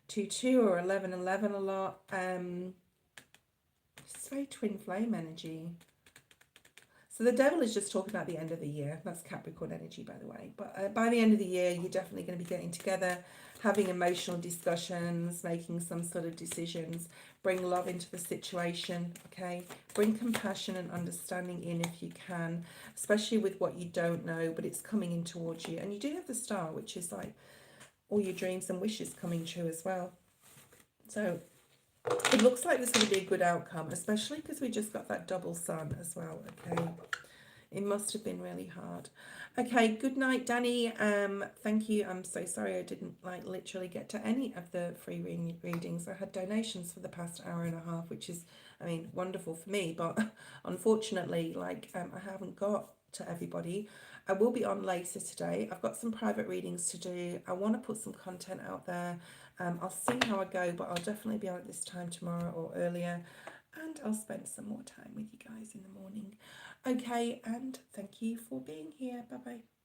2-2 or 11-11 a lot. It's very twin flame energy. So the Devil is just talking about the end of the year. That's Capricorn energy, by the way. But by the end of the year, you're definitely going to be getting together, having emotional discussions, making some sort of decisions. Bring love into the situation, okay? Bring compassion and understanding in if you can, especially with what you don't know, but it's coming in towards you. And you do have the Star, which is like all your dreams and wishes coming true as well. So it looks like there's going to be a good outcome, especially because we just got that double Sun as well, okay? It must have been really hard. Okay, good night, Danny. Thank you. I'm so sorry I didn't like literally get to any of the free readings. I had donations for the past hour and a half, which is, I mean, wonderful for me, but unfortunately, like, I haven't got to everybody. I will be on later today. I've got some private readings to do. I want to put some content out there. I'll see how I go, but I'll definitely be on at this time tomorrow or earlier, and I'll spend some more time with you guys in the morning. Okay, and thank you for being here. Bye bye.